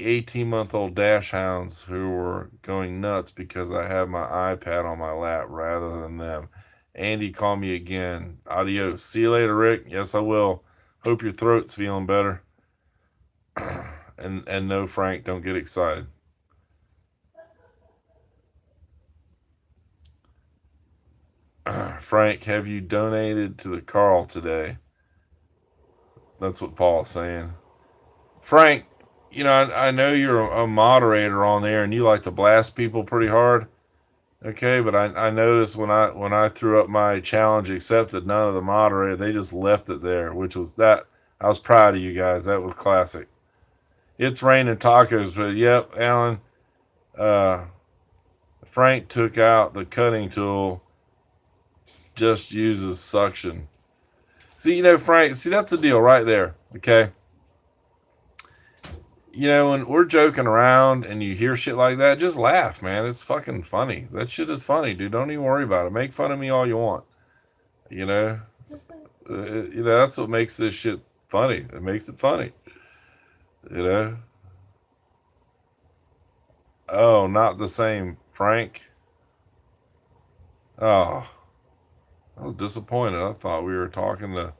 18-month old dash hounds who were going nuts because I have my iPad on my lap rather than them. Andy, call me again. Adios. See you later, Rick. Yes, I will. Hope your throat's feeling better. And no, Frank, don't get excited. Frank, have you donated to the Carl today? That's what Paul's saying. Frank, I know you're a moderator on there and you like to blast people pretty hard. Okay, but I noticed when I threw up my challenge accepted, none of the moderators they just left it there, which was that I was proud of you guys. That was classic. It's raining tacos, but yep, Alan. Uh, Frank took out the cutting tool, just uses suction. See, Frank. See, that's the deal right there. Okay. When we're joking around and you hear shit like that, just laugh, man. It's fucking funny. That shit is funny, dude. Don't even worry about it. Make fun of me all you want. You know, that's what makes this shit funny. It makes it funny. You know. Oh, not the same, Frank. Oh, I was disappointed. I thought we were talking to.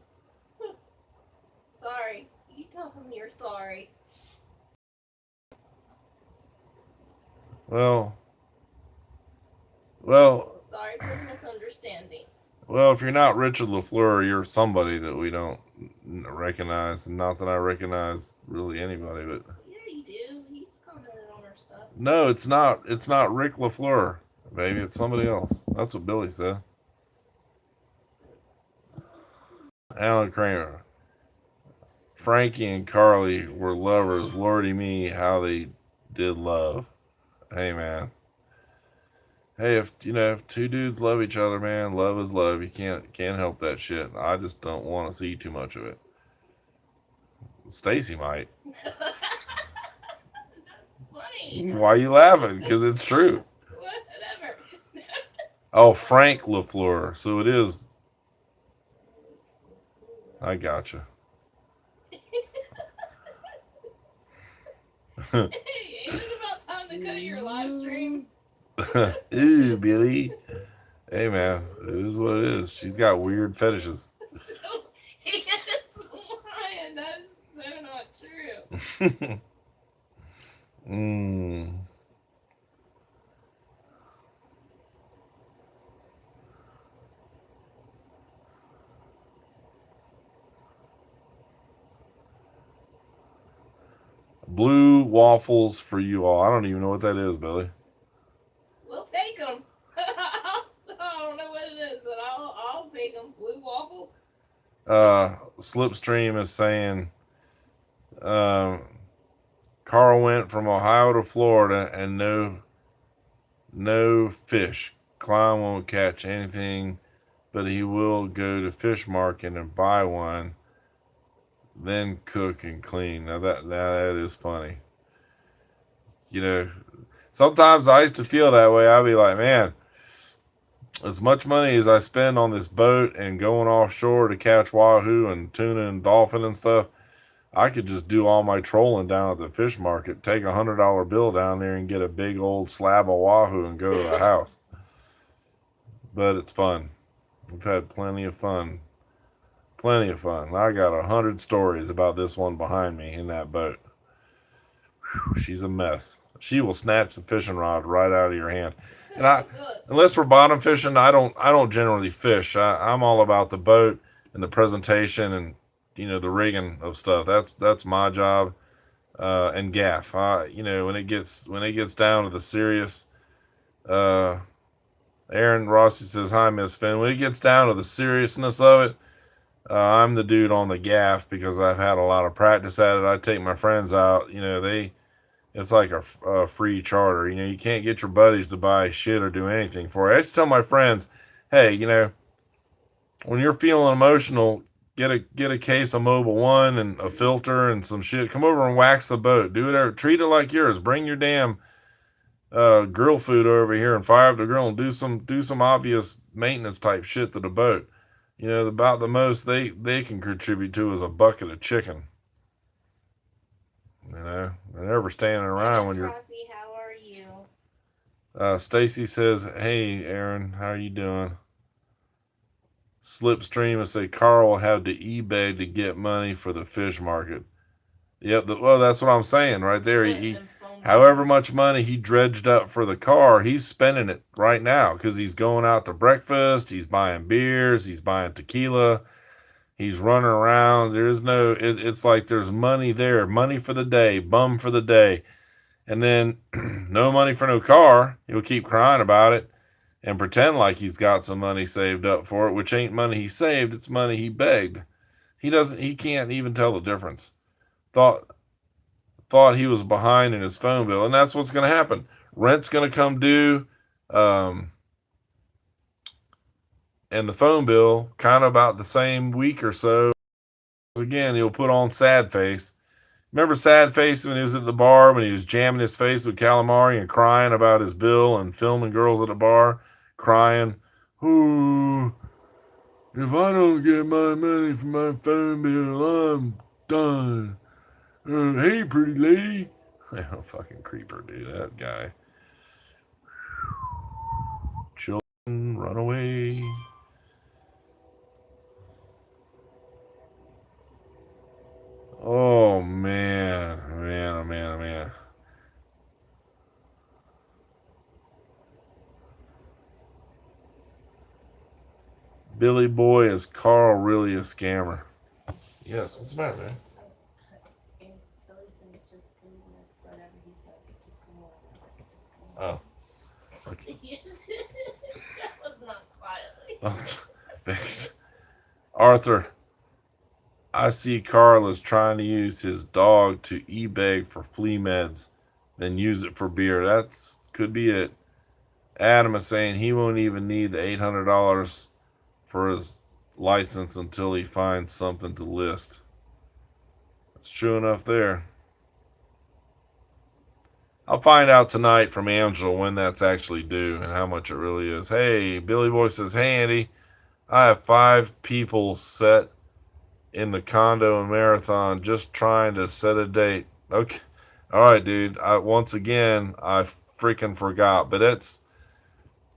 Sorry. You tell them you're sorry. Well, well, Sorry for the misunderstanding. well. If you're not Richard LaFleur, you're somebody that we don't recognize. Not that I recognize really anybody, but Yeah, you do. He's commented on our stuff. no, it's not. It's not Rick LaFleur. Maybe it's somebody else. That's what Billy said. Alan Kramer. Frankie and Carly were lovers. Lordy me, how they did love. Hey, man. Hey, if two dudes love each other, man, love is love. You can't help that shit. I just don't want to see too much of it. Stacy might. That's funny. Why are you laughing? Because it's true. Whatever. Oh, Frank LaFleur. So it is. I gotcha. Hey, ain't it about time to cut your live stream? Ooh, Billy. Hey man, it is what it is. She's got weird fetishes. He is lying. That's so not true. mm. Blue waffles for you all. I don't even know what that is, Billy. We'll take them. I don't know what it is, but I'll take them. Blue waffles. Slipstream is saying um, Carl went from Ohio to Florida and no fish. Klein won't catch anything, but he will go to fish market and buy one, then cook and clean. Now that is funny. You know, sometimes I used to feel that way. I'd be like, man, as much money as I spend on this boat and going offshore to catch wahoo and tuna and dolphin and stuff, I could just do all my trolling down at the fish market, take $100 bill down there and get a big old slab of wahoo and go to the house. But it's fun. We've had plenty of fun. Plenty of fun. I got 100 stories about this one behind me in that boat. Whew, she's a mess. She will snatch the fishing rod right out of your hand. And unless we're bottom fishing, I don't generally fish. I'm all about the boat and the presentation and the rigging of stuff. That's my job. And gaff. When it gets down to the serious. Aaron Rossi says, "Hi, Miss Finn." When it gets down to the seriousness of it, I'm the dude on the gaff because I've had a lot of practice at it. I take my friends out. It's like a free charter. You can't get your buddies to buy shit or do anything for it. I just tell my friends, hey, when you're feeling emotional, get a case of Mobil 1 and a filter and some shit. Come over and wax the boat. Do it. Treat it like yours. Bring your damn grill food over here and fire up the grill and do some obvious maintenance type shit to the boat. About the most they can contribute to is a bucket of chicken. They're never standing around when you're. Rossi, how are you? Stacy says, "Hey, Aaron, how are you doing?" Slipstream and say Carl will have to eBay to get money for the fish market. Yep. Well, that's what I'm saying right there. However much money he dredged up for the car, he's spending it right now because he's going out to breakfast. He's buying beers. He's buying tequila. He's running around. It's like there's money there, money for the day, bum for the day. And then no money for no car. He'll keep crying about it and pretend like he's got some money saved up for it, which ain't money he saved. It's money he begged. He can't even tell the difference. Thought he was behind in his phone bill. And that's what's going to happen. Rent's going to come due. And the phone bill kind of about the same week or so. Again, he'll put on sad face. Remember sad face when he was at the bar, when he was jamming his face with calamari and crying about his bill and filming girls at the bar, crying, "Ooh, if I don't get my money from my phone bill, I'm done. Hey, pretty lady." Oh, fucking creeper, dude. That guy. Children, run away. Oh, man. Oh, man. Billy Boy, is Carl really a scammer? Yes, what's the matter, man? Oh. Okay. That was not quietly. Arthur, I see Carl is trying to use his dog to eBay for flea meds, then use it for beer. Could be it. Adam is saying he won't even need the $800 for his license until he finds something to list. That's true enough there. I'll find out tonight from Angela when that's actually due and how much it really is. Hey, Billy Boy says, "Hey, Andy, I have 5 people set in the condo in Marathon just trying to set a date." Okay. All right, dude. Once again, I freaking forgot. But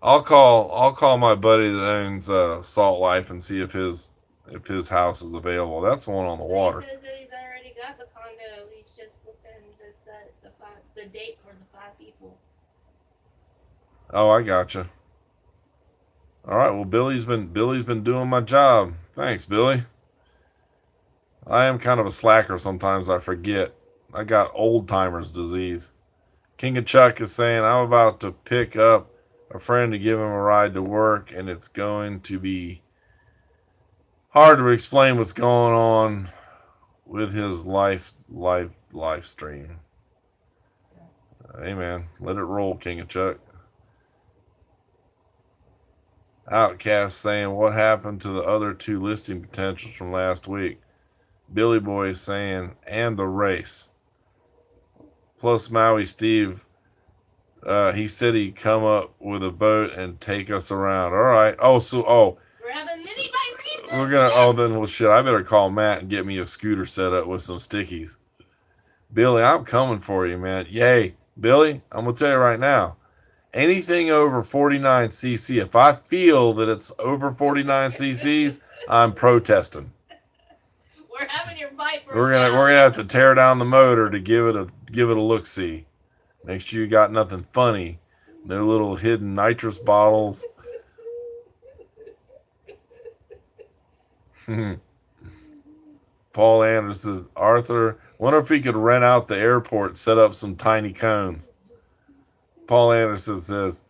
I'll call my buddy that owns Salt Life and see if his house is available. That's the one on the He water. says that he's already got the condo. He's just looking to set the date for the 5 people. Oh, I gotcha. All right. Well, Billy's been doing my job. Thanks, Billy. I am kind of a slacker sometimes. I forget. I got old timers disease. King of Chuck is saying I'm about to pick up a friend to give him a ride to work, and it's going to be hard to explain what's going on with his live stream. Hey man, let it roll, King of Chuck. Outcast saying what happened to the other 2 listing potentials from last week. Billy Boy is saying and the race. Plus Maui Steve, he said he'd come up with a boat and take us around. All right. We're having mini bike races. We're gonna. Oh, then well, shit. I better call Matt and get me a scooter set up with some stickies. Billy, I'm coming for you, man. Yay, Billy. I'm gonna tell you right now. Anything over 49 cc. If I feel that it's over 49 cc's, I'm protesting. We're having your bike. We're gonna have to tear down the motor to give it a look see. Make sure you got nothing funny. No little hidden nitrous bottles. Paul Anderson, Arthur, wonder if he could rent out the airport, set up some tiny cones. Paul Anderson says,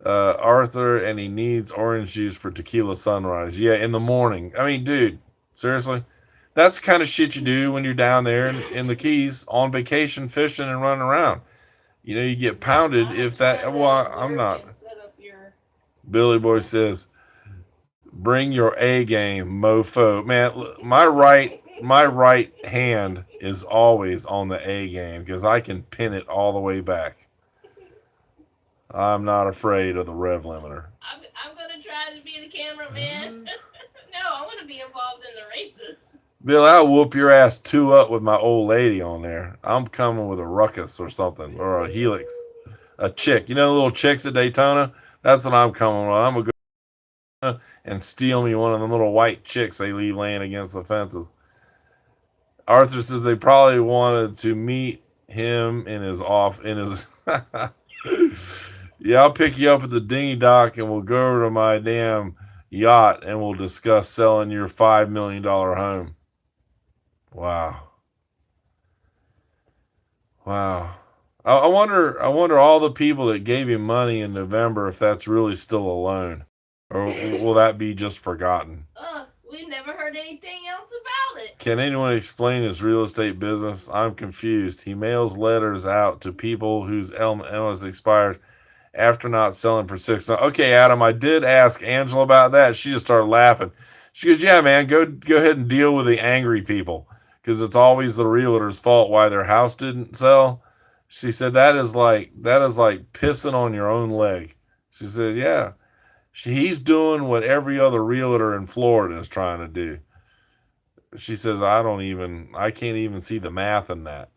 Arthur, and he needs orange juice for tequila sunrise. Yeah, in the morning. I mean, dude, seriously? That's the kind of shit you do when you're down there in the Keys on vacation, fishing and running around. You know, you get pounded if that. Well, I'm not. Billy Boy says, bring your A game, mofo. Man, my right hand is always on the A game because I can pin it all the way back. I'm not afraid of the rev limiter. I'm going to try to be the cameraman. No, I want to be involved in the races. Bill, I'll whoop your ass 2 up with my old lady on there. I'm coming with a ruckus or something, or a helix. A chick. You know the little chicks at Daytona? That's what I'm coming with. I'm going to go and steal me one of them little white chicks they leave laying against the fences. Arthur says they probably wanted to meet him in his Yeah, I'll pick you up at the dinghy dock and we'll go over to my damn yacht and we'll discuss selling your $5 million home. Wow. I wonder all the people that gave him money in November if that's really still a loan. Or will that be just forgotten? We've never heard anything else about it. Can anyone explain his real estate business? I'm confused. He mails letters out to people whose MLS expires after not selling for 6 months. Okay, Adam, I did ask Angela about that. She just started laughing. She goes, yeah, man, go ahead and deal with the angry people because it's always the realtor's fault why their house didn't sell. She said, that is like pissing on your own leg. She said, yeah. He's doing what every other realtor in Florida is trying to do. She says, I can't even see the math in that.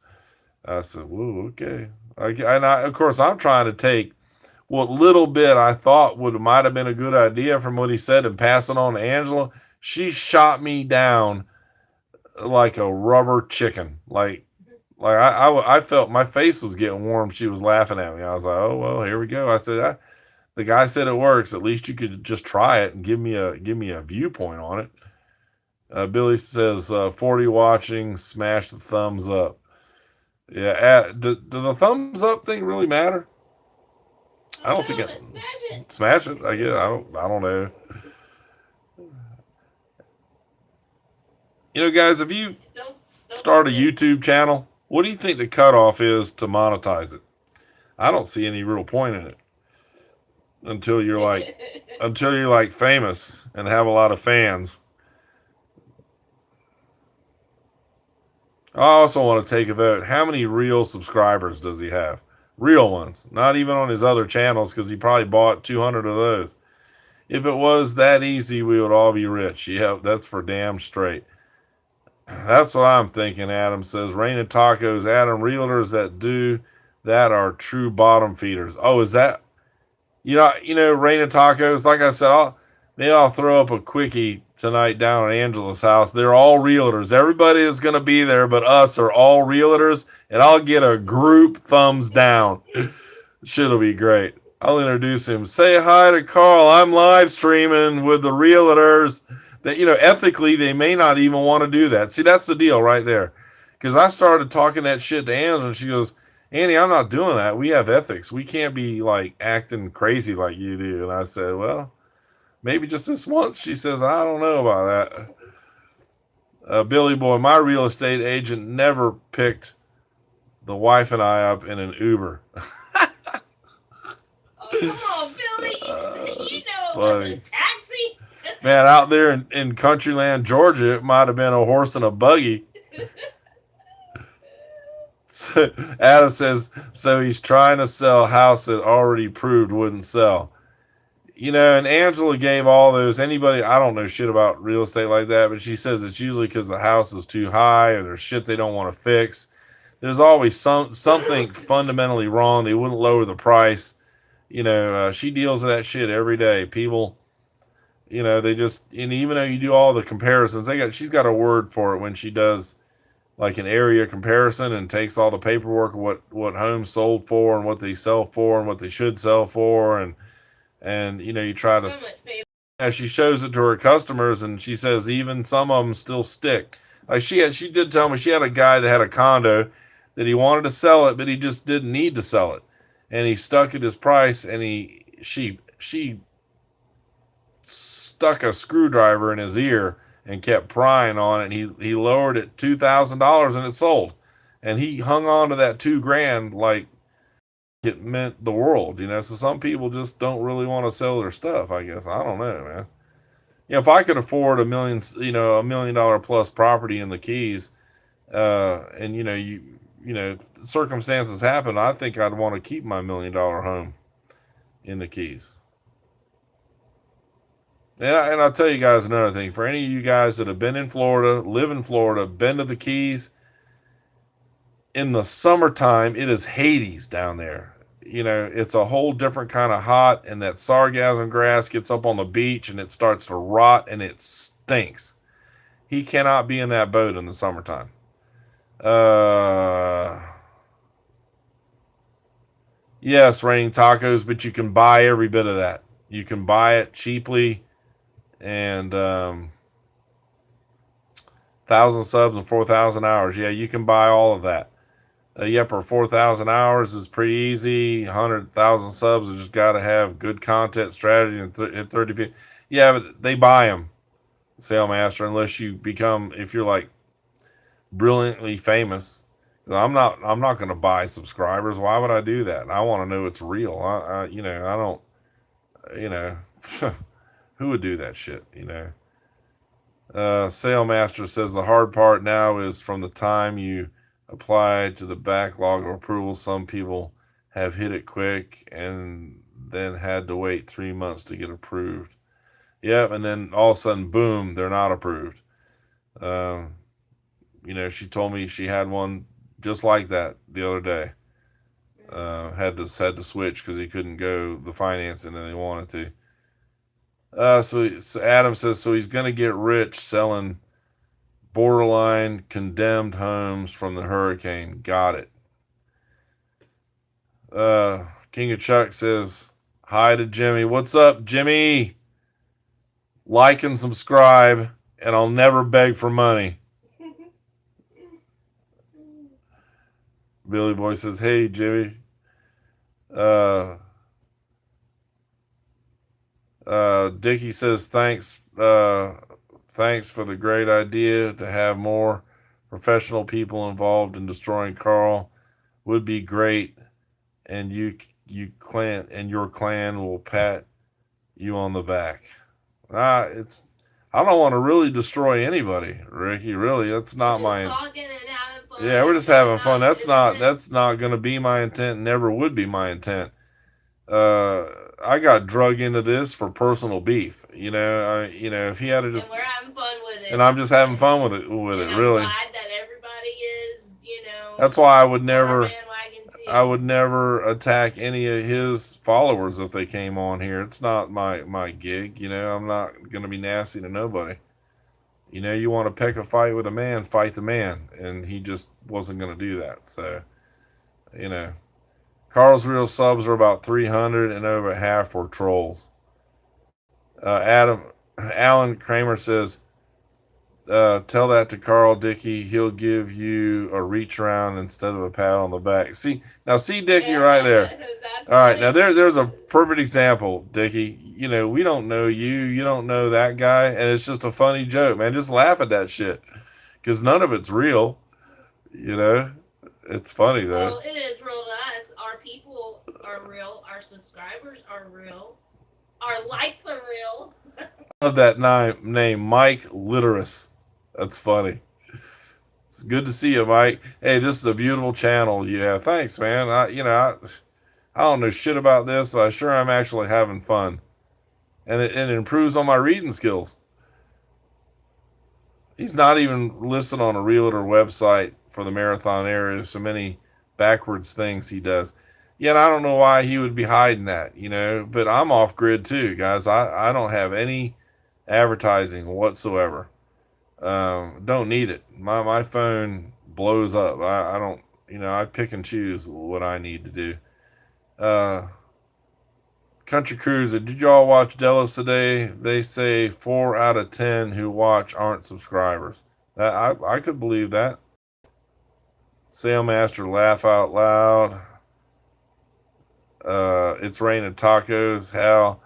I said, whoa, okay. Of course, I'm trying to take what little bit I thought might have been a good idea from what he said and pass it on to Angela. She shot me down like a rubber chicken. I felt my face was getting warm. She was laughing at me. I was like, oh, well, here we go. I said, the guy said it works. At least you could just try it and give me a viewpoint on it. Billy says, 40 watching, smash the thumbs up. Yeah, do the thumbs up thing really matter? I don't think it. Smash it. I guess I don't know. You know, guys, if you start a YouTube channel, what do you think the cutoff is to monetize it? I don't see any real point in it until you're like famous and have a lot of fans. I also want to take a vote. How many real subscribers does he have? Real ones, not even on his other channels, because he probably bought 200 of those. If it was that easy, we would all be rich. Yeah, that's for damn straight. That's what I'm thinking, Adam says. Rain of Tacos, Adam, realtors that do that are true bottom feeders. Oh, is that Rain of Tacos. Like I said, maybe I'll throw up a quickie tonight down at Angela's house. They're all realtors. Everybody that's going to be there but us are all realtors, and I'll get a group thumbs down. Shit'll be great. I'll introduce him. Say hi to Carl. I'm live streaming with the realtors. That ethically they may not even want to do that. See, that's the deal right there. Because I started talking that shit to Angela, and she goes, Andy, I'm not doing that. We have ethics. We can't be like acting crazy like you do. And I said, well, maybe just this once. She says, I don't know about that. Billy Boy, my real estate agent never picked the wife and I up in an Uber. Oh, come on, Billy. You know it funny. was a taxi. Man, out there in Countryland, Georgia, it might have been a horse and a buggy. So Adam says, so he's trying to sell a house that already proved wouldn't sell. And Angela gave all those, anybody, I don't know shit about real estate like that, but she says it's usually because the house is too high or there's shit they don't want to fix. There's always something fundamentally wrong. They wouldn't lower the price. She deals with that shit every day. People, they just, and even though you do all the comparisons, she's got a word for it when she does like an area comparison and takes all the paperwork of what homes sold for and what they sell for and what they should sell for. And you try to, as she shows it to her customers, and she says even some of them still stick. Like she did tell me she had a guy that had a condo that he wanted to sell it, but he just didn't need to sell it. And he stuck at his price, and she stuck a screwdriver in his ear and kept prying on it. And he lowered it $2,000 and it sold. And he hung on to that $2,000 like it meant the world, So some people just don't really want to sell their stuff, I guess. I don't know, man. If I could afford $1 million plus property in the Keys, and circumstances happen, I think I'd want to keep my $1 million home in the Keys. And I'll tell you guys another thing. For any of you guys that have been in Florida, live in Florida, been to the Keys, in the summertime, it is Hades down there. It's a whole different kind of hot, and that sargassum grass gets up on the beach and it starts to rot and it stinks. He cannot be in that boat in the summertime. Yes, Raining Tacos, but you can buy every bit of that. You can buy it cheaply, and 1,000 subs and 4,000 hours. Yeah, you can buy all of that. For 4,000 hours is pretty easy. 100,000 subs is just got to have good content strategy and 30 people. Yeah, but they buy them, Sailmaster, unless you become, if you're like brilliantly famous. I'm not going to buy subscribers. Why would I do that? I want to know it's real. I don't, who would do that shit, Sailmaster says the hard part now is from the time you apply to the backlog of approval. Some people have hit it quick and then had to wait 3 months to get approved. Yep, and then all of a sudden, boom, they're not approved. She told me she had one just like that the other day. Had to switch because he couldn't go the financing that he wanted to. So Adam says, so he's going to get rich selling borderline condemned homes from the hurricane. Got it. King of Chuck says, hi to Jimmy. What's up, Jimmy? Like and subscribe, and I'll never beg for money. Billy Boy says, hey, Jimmy. Dickie says, thanks for the great idea to have more professional people involved in destroying Carl. Would be great, and your clan will pat you on the back. I don't want to really destroy anybody, Ricky. Really, that's not my. Yeah, we're just having fun. That's not going to be my intent. Never would be my intent. I got drug into this for personal beef. If he had to just. And we're having fun with it. And I'm just having fun with it. I'm Really. glad that everybody is. That's why I would never. I would never attack any of his followers if they came on here. It's not my gig, you know. I'm not gonna be nasty to nobody. You know, you want to pick a fight with a man, fight the man, and he just wasn't gonna do that. So, you know, Carl's real subs are about 300, and over half were trolls. Alan Kramer says, tell that to Carl Dickey. He'll give you a reach around instead of a pat on the back. See Dickey right there. All right, now there's a perfect example, Dickey. You know, we don't know you. You don't know that guy, and it's just a funny joke, man. Just laugh at that shit, because none of it's real. You know, it's funny though. Well, it is real to us. Our people are real. Our subscribers are real. Our likes are real. I love that name, Mike Literus. That's funny. It's good to see you, Mike. Hey, this is a beautiful channel. Yeah, thanks, man. I don't know shit about this, so I sure I'm actually having fun, and it improves on my reading skills. He's not even listed on a realtor website for the Marathon area. So many backwards things he does. Yeah, and I don't know why he would be hiding that, you know. But I'm off grid too, guys. I don't have any advertising whatsoever. Don't need it. My phone blows up. I don't, you know, I pick and choose what I need to do. Country Cruiser, did y'all watch Delos today? They say 4 out of 10 who watch aren't subscribers. I could believe that. Sailmaster, laugh out loud. It's raining tacos. Hal,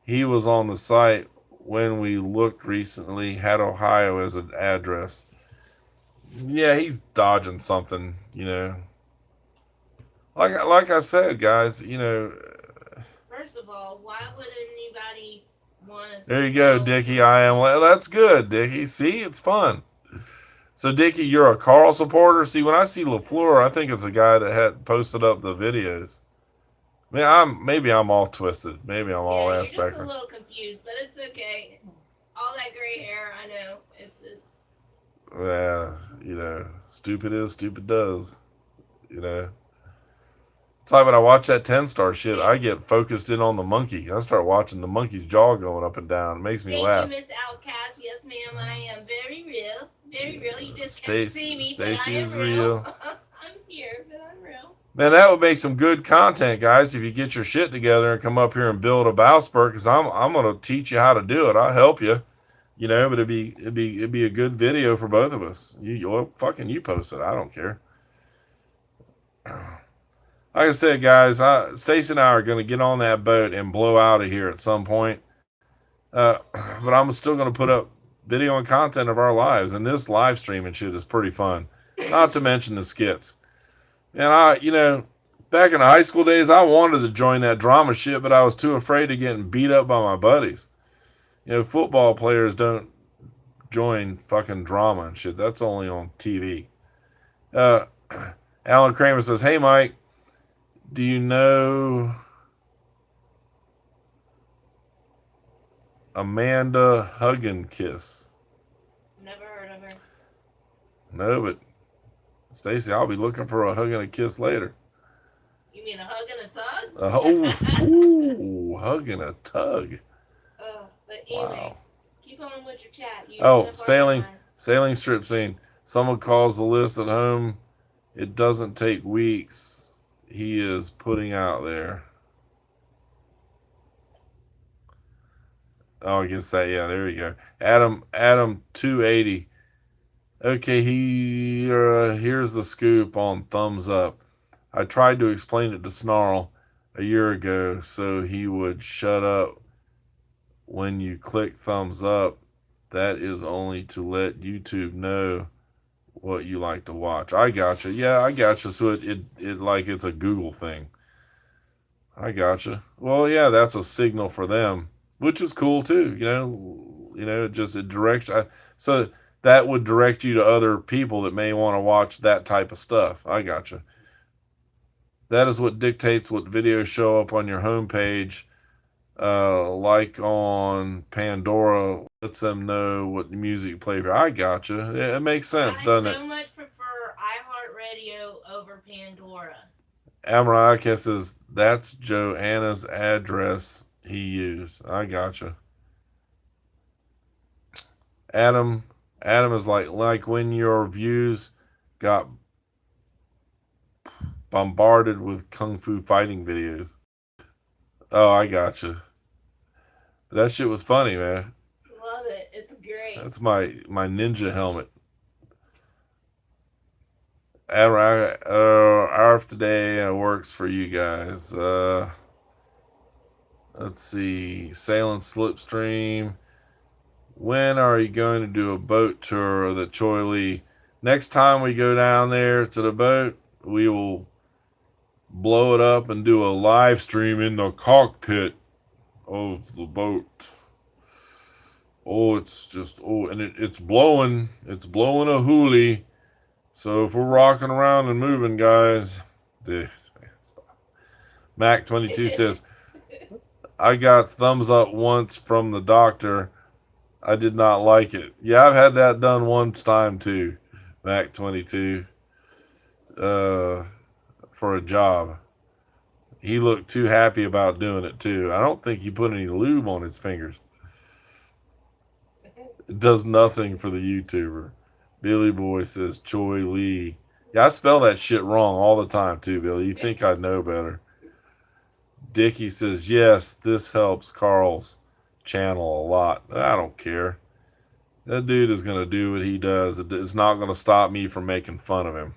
he was on the site when we looked recently, had Ohio as an address. Yeah, he's dodging something, you know. Like I said, guys, you know. First of all, why would anybody want to? There you go, Dickie. I am. That's good, Dickie. See, it's fun. So, Dickie, you're a Carl supporter. See, when I see LaFleur, I think it's a guy that had posted up the videos. Maybe I'm all twisted. Maybe I'm all ass you're just backwards. a little confused, but it's okay. All that gray hair, I know. It's. Yeah, you know, stupid is, stupid does. You know. It's like when I watch that 10-star shit, I get focused in on the monkey. I start watching the monkey's jaw going up and down. It makes me laugh. Thank you, Miss Outcast. Yes, ma'am, I am very real. Very real. You just can't see me, Stacy but I am is real. I'm here, but I'm real. Man, that would make some good content, guys, if you get your shit together and come up here and build a Bowspur, because I'm gonna teach you how to do it. I'll help you. You know, but it'd be a good video for both of us. You post it. I don't care. Like I said, guys, Stacey and I are going to get on that boat and blow out of here at some point. But I'm still going to put up video and content of our lives, and this live streaming shit is pretty fun. Not to mention the skits. And you know, back in the high school days, I wanted to join that drama shit, but I was too afraid of getting beat up by my buddies. You know, football players don't join fucking drama and shit. That's only on TV. Alan Kramer says, "Hey, Mike, do you know Amanda Hugginkiss?" Never heard of her. No, but Stacey, I'll be looking for a hug and a kiss later. You mean a hug and a tug? Hug and a tug. But anyway, Wow. keep on with your chat. Sailing strip scene. Someone calls the list at home. It doesn't take weeks. He is putting out there. Oh, I guess that, yeah, there you go. Adam 280. Okay, here's the scoop on thumbs up. I tried to explain it to Snarl a year ago so he would shut up. When you click thumbs up, that is only to let YouTube know what you like to watch. I gotcha. Yeah, I gotcha. So it like it's a Google thing. I gotcha. Well, yeah, that's a signal for them, which is cool too. It directs. So that would direct you to other people that may want to watch that type of stuff. I gotcha. That is what dictates what videos show up on your homepage. Like on Pandora, lets them know what music you play for. I gotcha. Yeah, it makes sense, doesn't it? I so much prefer iHeartRadio over Pandora. Amariah says that's Joanna's address he used. I gotcha. Adam is like when your views got bombarded with kung fu fighting videos. Oh, I gotcha. That shit was funny, man. Love it. It's great. That's my ninja helmet. Arf today works for you guys. Let's see. Sailing Slipstream. When are you going to do a boat tour of the Choi Lee? Next time we go down there to the boat, we will blow it up and do a live stream in the cockpit of the boat. Oh, it's just, and it's blowing. It's blowing a hoolie. So if we're rocking around and moving, guys, Mac22 says, I got thumbs up once from the doctor. I did not like it. Yeah, I've had that done one time too, Mac22, for a job. He looked too happy about doing it too. I don't think he put any lube on his fingers. It does nothing for the YouTuber. Billy Boy says Choi Lee. Yeah, I spell that shit wrong all the time too, Billy. You think I'd know better. Dickie says, yes, this helps Carl's channel a lot. I don't care. That dude is going to do what he does. It's not going to stop me from making fun of him.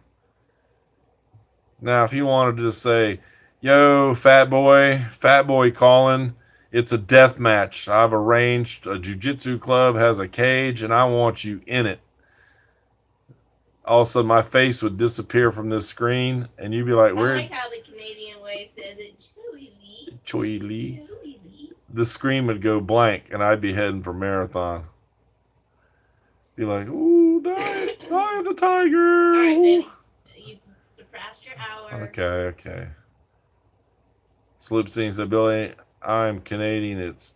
Now, if he wanted to say, yo, fat boy calling, it's a death match. I've arranged a jiu-jitsu club, has a cage, and I want you in it. All of a sudden, my face would disappear from this screen, and you'd be like, where? I like how the Canadian way says it, Choi Lee. The screen would go blank, and I'd be heading for Marathon. Be like, ooh, die the tiger. All right, baby. You surpassed your hour. Okay. Slipstein said, Billy, I'm Canadian. It's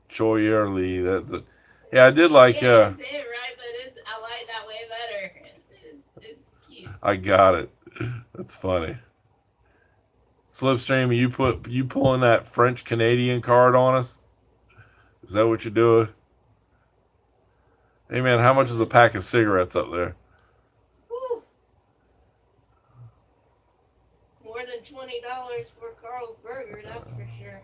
Choi Lee. That's it. Yeah, I did like. Yeah, say it right, but I like that way better. It's cute. I got it. That's funny. Slipstream, you pulling that French Canadian card on us? Is that what you're doing? Hey man, how much is a pack of cigarettes up there? Whew. More than $20 for Carl's Burger, that's for sure.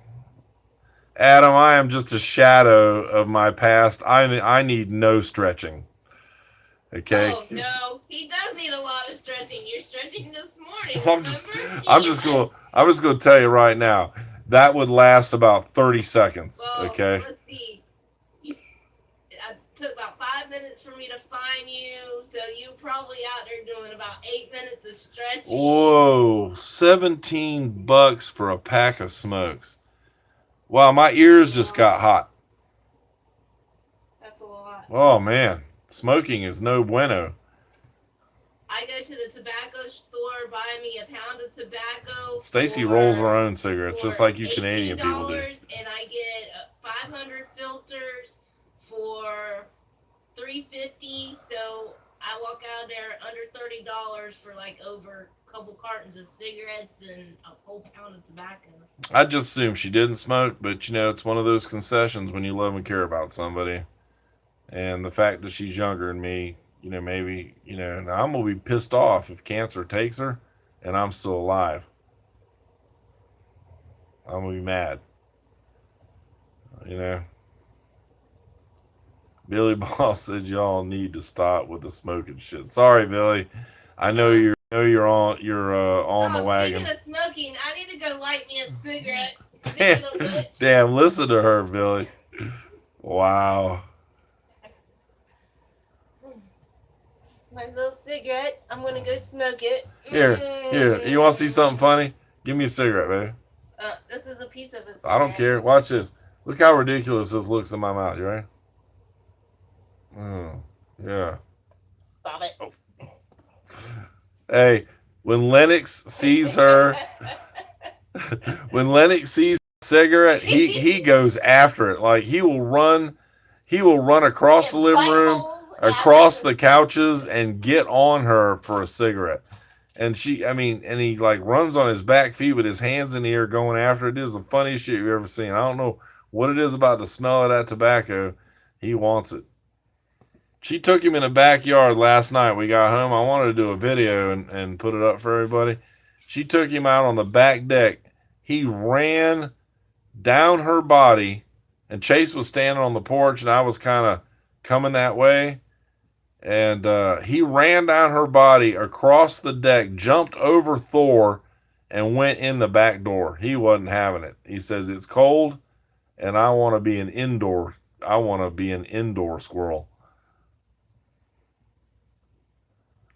Adam, I am just a shadow of my past. I need no stretching. Okay. Oh no, he does need a lot of stretching. You're stretching this morning. I'm just gonna tell you right now, that would last about 30 seconds. Well, okay. Let's see. It took about 5 minutes for me to find you, so you probably out there doing about 8 minutes of stretching. Whoa, $17 for a pack of smokes. Wow, my ears just got hot. That's a lot. Oh man, smoking is no bueno. I go to the tobacco store, buy me a pound of tobacco. Stacy rolls her own cigarettes, just like you Canadian people do. And I get 500 filters for $3.50. So I walk out there under $30 for like over a couple cartons of cigarettes and a whole pound of tobacco. I just assume she didn't smoke, but you know, it's one of those concessions when you love and care about somebody. And the fact that she's younger than me, you know, maybe, you know, now I'm going to be pissed off if cancer takes her and I'm still alive. I'm going to be mad. You know. Billy Boss said y'all need to stop with the smoking shit. Sorry, Billy. I know you're on the wagon. Speaking of smoking, I need to go light me a cigarette. Damn, listen to her, Billy. Wow. My little cigarette. I'm gonna go smoke it. Here. You want to see something funny? Give me a cigarette, baby. This is a piece of a cigarette. I don't care. Watch this. Look how ridiculous this looks in my mouth. You ready? Yeah. Stop it. Oh. Hey, when Lennox sees her, cigarette, he goes after it. Like he will run across the living room, across the couches, and get on her for a cigarette. And and he like runs on his back feet with his hands in the air going after it. It is the funniest shit you've ever seen. I don't know what it is about the smell of that tobacco. He wants it. She took him in the backyard last night. We got home. I wanted to do a video and put it up for everybody. She took him out on the back deck. He ran down her body, and Chase was standing on the porch, and I was kind of coming that way. And he ran down her body across the deck, jumped over Thor, and went in the back door. He wasn't having it. He says, it's cold, and I want to be an indoor. I want to be an indoor squirrel.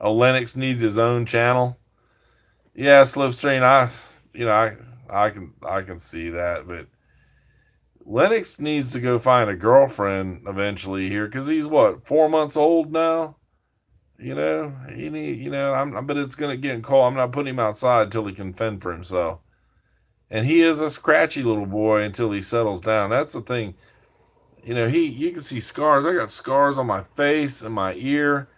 Oh, Lennox needs his own channel. Yeah, Slipstream. I can see that, but Lennox needs to go find a girlfriend eventually here, because he's what, 4 months old now. I bet it's gonna get cold. I'm not putting him outside until he can fend for himself. And he is a scratchy little boy until he settles down. That's the thing. You can see scars. I got scars on my face and my ear.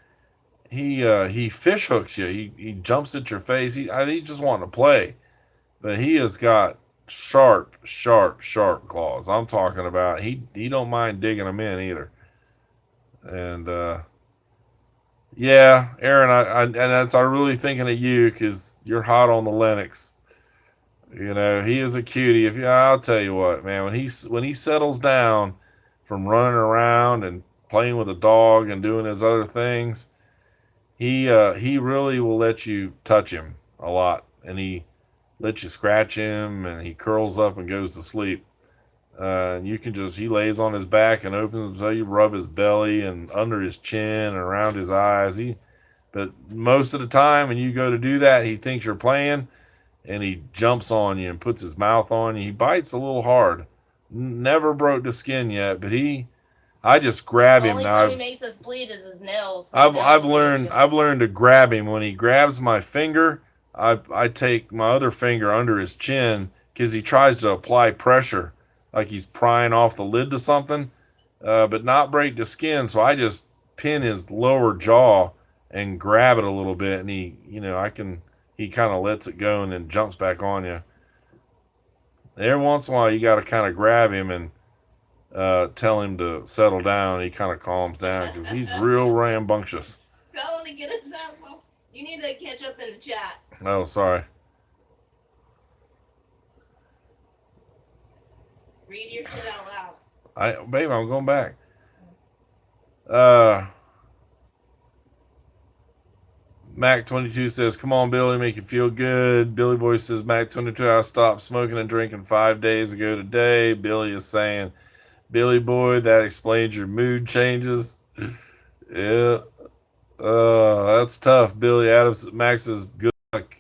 He fish hooks you. He jumps at your face. He just wanting to play, but he has got sharp claws. I'm talking about. He don't mind digging them in either. And yeah, Aaron, I'm really thinking of you because you're hot on the Lennox. He is a cutie. I'll tell you what, man, when he settles down from running around and playing with a dog and doing his other things, he really will let you touch him a lot, and he lets you scratch him, and he curls up and goes to sleep. And he lays on his back and opens, so you rub his belly and under his chin and around his eyes. But most of the time when you go to do that, he thinks you're playing, and he jumps on you and puts his mouth on you. He bites a little hard. Never broke the skin yet, but I just grab him. The only time he makes us bleed is his nails. I've learned to grab him. When he grabs my finger, I take my other finger under his chin, because he tries to apply pressure, like he's prying off the lid to something, but not break the skin. So I just pin his lower jaw and grab it a little bit, and he kind of lets it go and then jumps back on you. Every once in a while, you got to kind of grab him and tell him to settle down. He kind of calms down because he's real rambunctious. Tell him to get us out. You need to catch up in the chat. Oh, sorry. Read your shit out loud. Babe, I'm going back. Mac22 says, come on, Billy, make you feel good. Billy Boy says, Mac22, I stopped smoking and drinking 5 days ago today. Billy is saying, Billy Boy, that explains your mood changes. Yeah. That's tough, Billy. Adams, Max is good luck.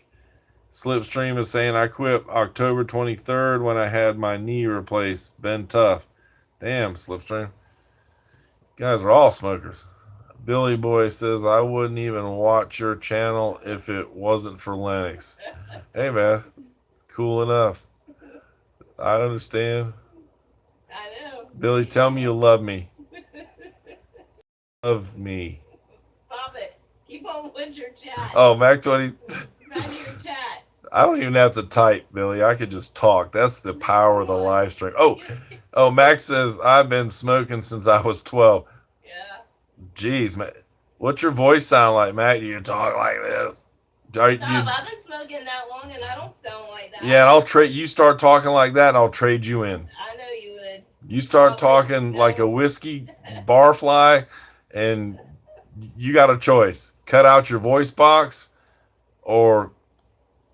Slipstream is saying, I quit October 23rd when I had my knee replaced. Been tough. Damn, Slipstream. You guys are all smokers. Billy Boy says, I wouldn't even watch your channel if it wasn't for Lennox. Hey, man. It's cool enough. I understand. I know. Billy, tell me you love me. Love me. Stop it. Keep on with your chat. Oh, Mac20. Back to your chat. I don't even have to type, Billy. I could just talk. That's the power of the live stream. Oh, Max says, I've been smoking since I was 12. Yeah. Jeez, man. What's your voice sound like, Mac? Do you talk like this? I've been smoking that long and I don't sound like that. Yeah, and I'll trade. You start talking like that and I'll trade you in. I know you would. You start talking like a whiskey barfly and you got a choice. Cut out your voice box or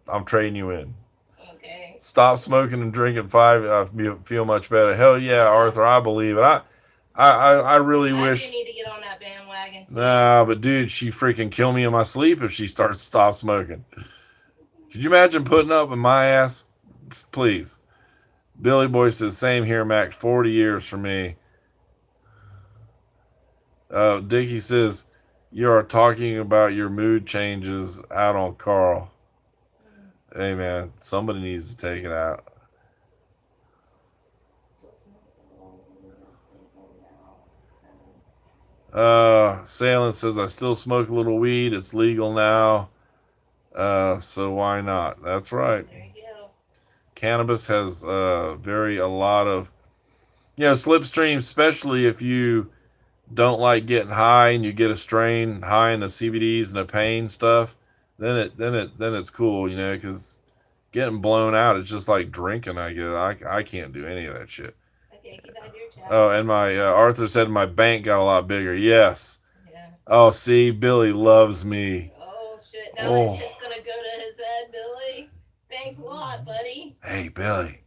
I'm trading you in. Okay. Stop smoking and drinking 5. I feel much better. Hell yeah, Arthur, I believe it. I really wish. You need to get on that bandwagon. Nah, but dude, she freaking kill me in my sleep if she starts to stop smoking. Could you imagine putting up with my ass? Please. Billy Boy says, same here, Mac. 40 years for me. Dickie says, you are talking about your mood changes out on Carl. Hey, man, somebody needs to take it out. Sailing says, I still smoke a little weed. It's legal now. So why not? That's right. There you go. Cannabis has a lot of slipstream, especially if you don't like getting high and you get a strain high in the CBDs and the pain stuff. Then it's cool, because getting blown out is just like drinking. I guess I can't do any of that shit. Okay, get out of your chat. Oh, and my Arthur said my bank got a lot bigger. Yes. Yeah. Oh, see, Billy loves me. Oh shit! Now that shit's gonna go to his head, Billy. Thanks a lot, buddy. Hey, Billy.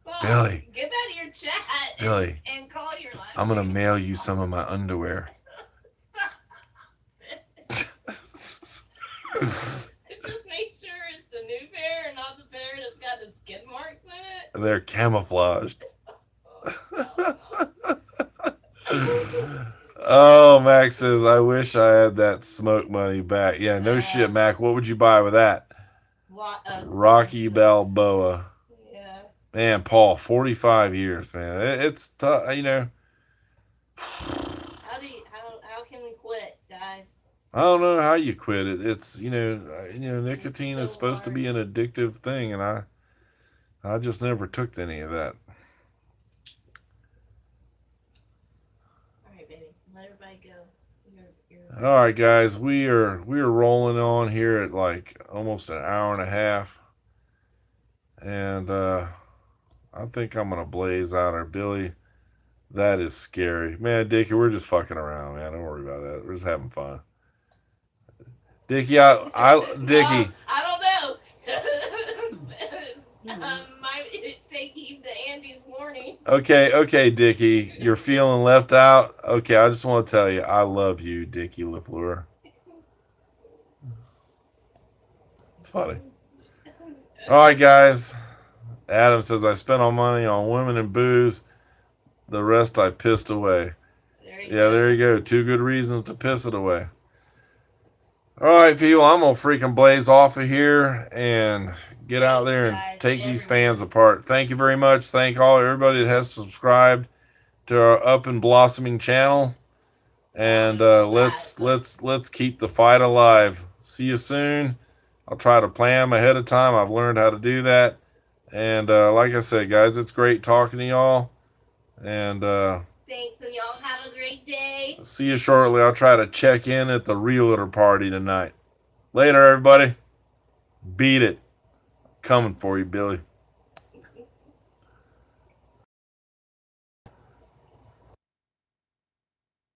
Fuck. Billy. Get out of your chat. Billy. And call your live. I'm gonna mail you some of my underwear. Just make sure it's the new pair and not the pair that's got the skid marks in it. They're camouflaged. Oh, Max says, I wish I had that smoke money back. Yeah, no shit, Mac. What would you buy with that? Rocky Balboa. Yeah. Man, Paul, 45 years, man. It's tough, How can we quit, guys? I don't know how you quit it. It's nicotine is supposed to be an addictive thing, and I just never took any of that. All right, baby, let everybody go. All right, guys, we are rolling on here at like almost an hour and a half, and I think I'm gonna blaze out our Billy. That is scary, man. Dickie, we're just fucking around, man. Don't worry about that. We're just having fun. Dickie, Dickie. No, I don't know. Might take you to Andy's morning. Okay, Dickie, you're feeling left out. Okay, I just want to tell you, I love you, Dickie LaFleur. It's funny. All right, guys. Adam says I spent all money on women and booze. The rest I pissed away. There you go. 2 good reasons to piss it away. All right, people, I'm going to freaking blaze off of here and get out there and take these fans apart. Thank you very much. Thank everybody that has subscribed to our Up and Blossoming channel. And let's keep the fight alive. See you soon. I'll try to plan ahead of time. I've learned how to do that. And like I said, guys, it's great talking to y'all. And thanks, and y'all have a great day. See you shortly. I'll try to check in at the realtor party tonight. Later, everybody. Beat it. Coming for you, Billy.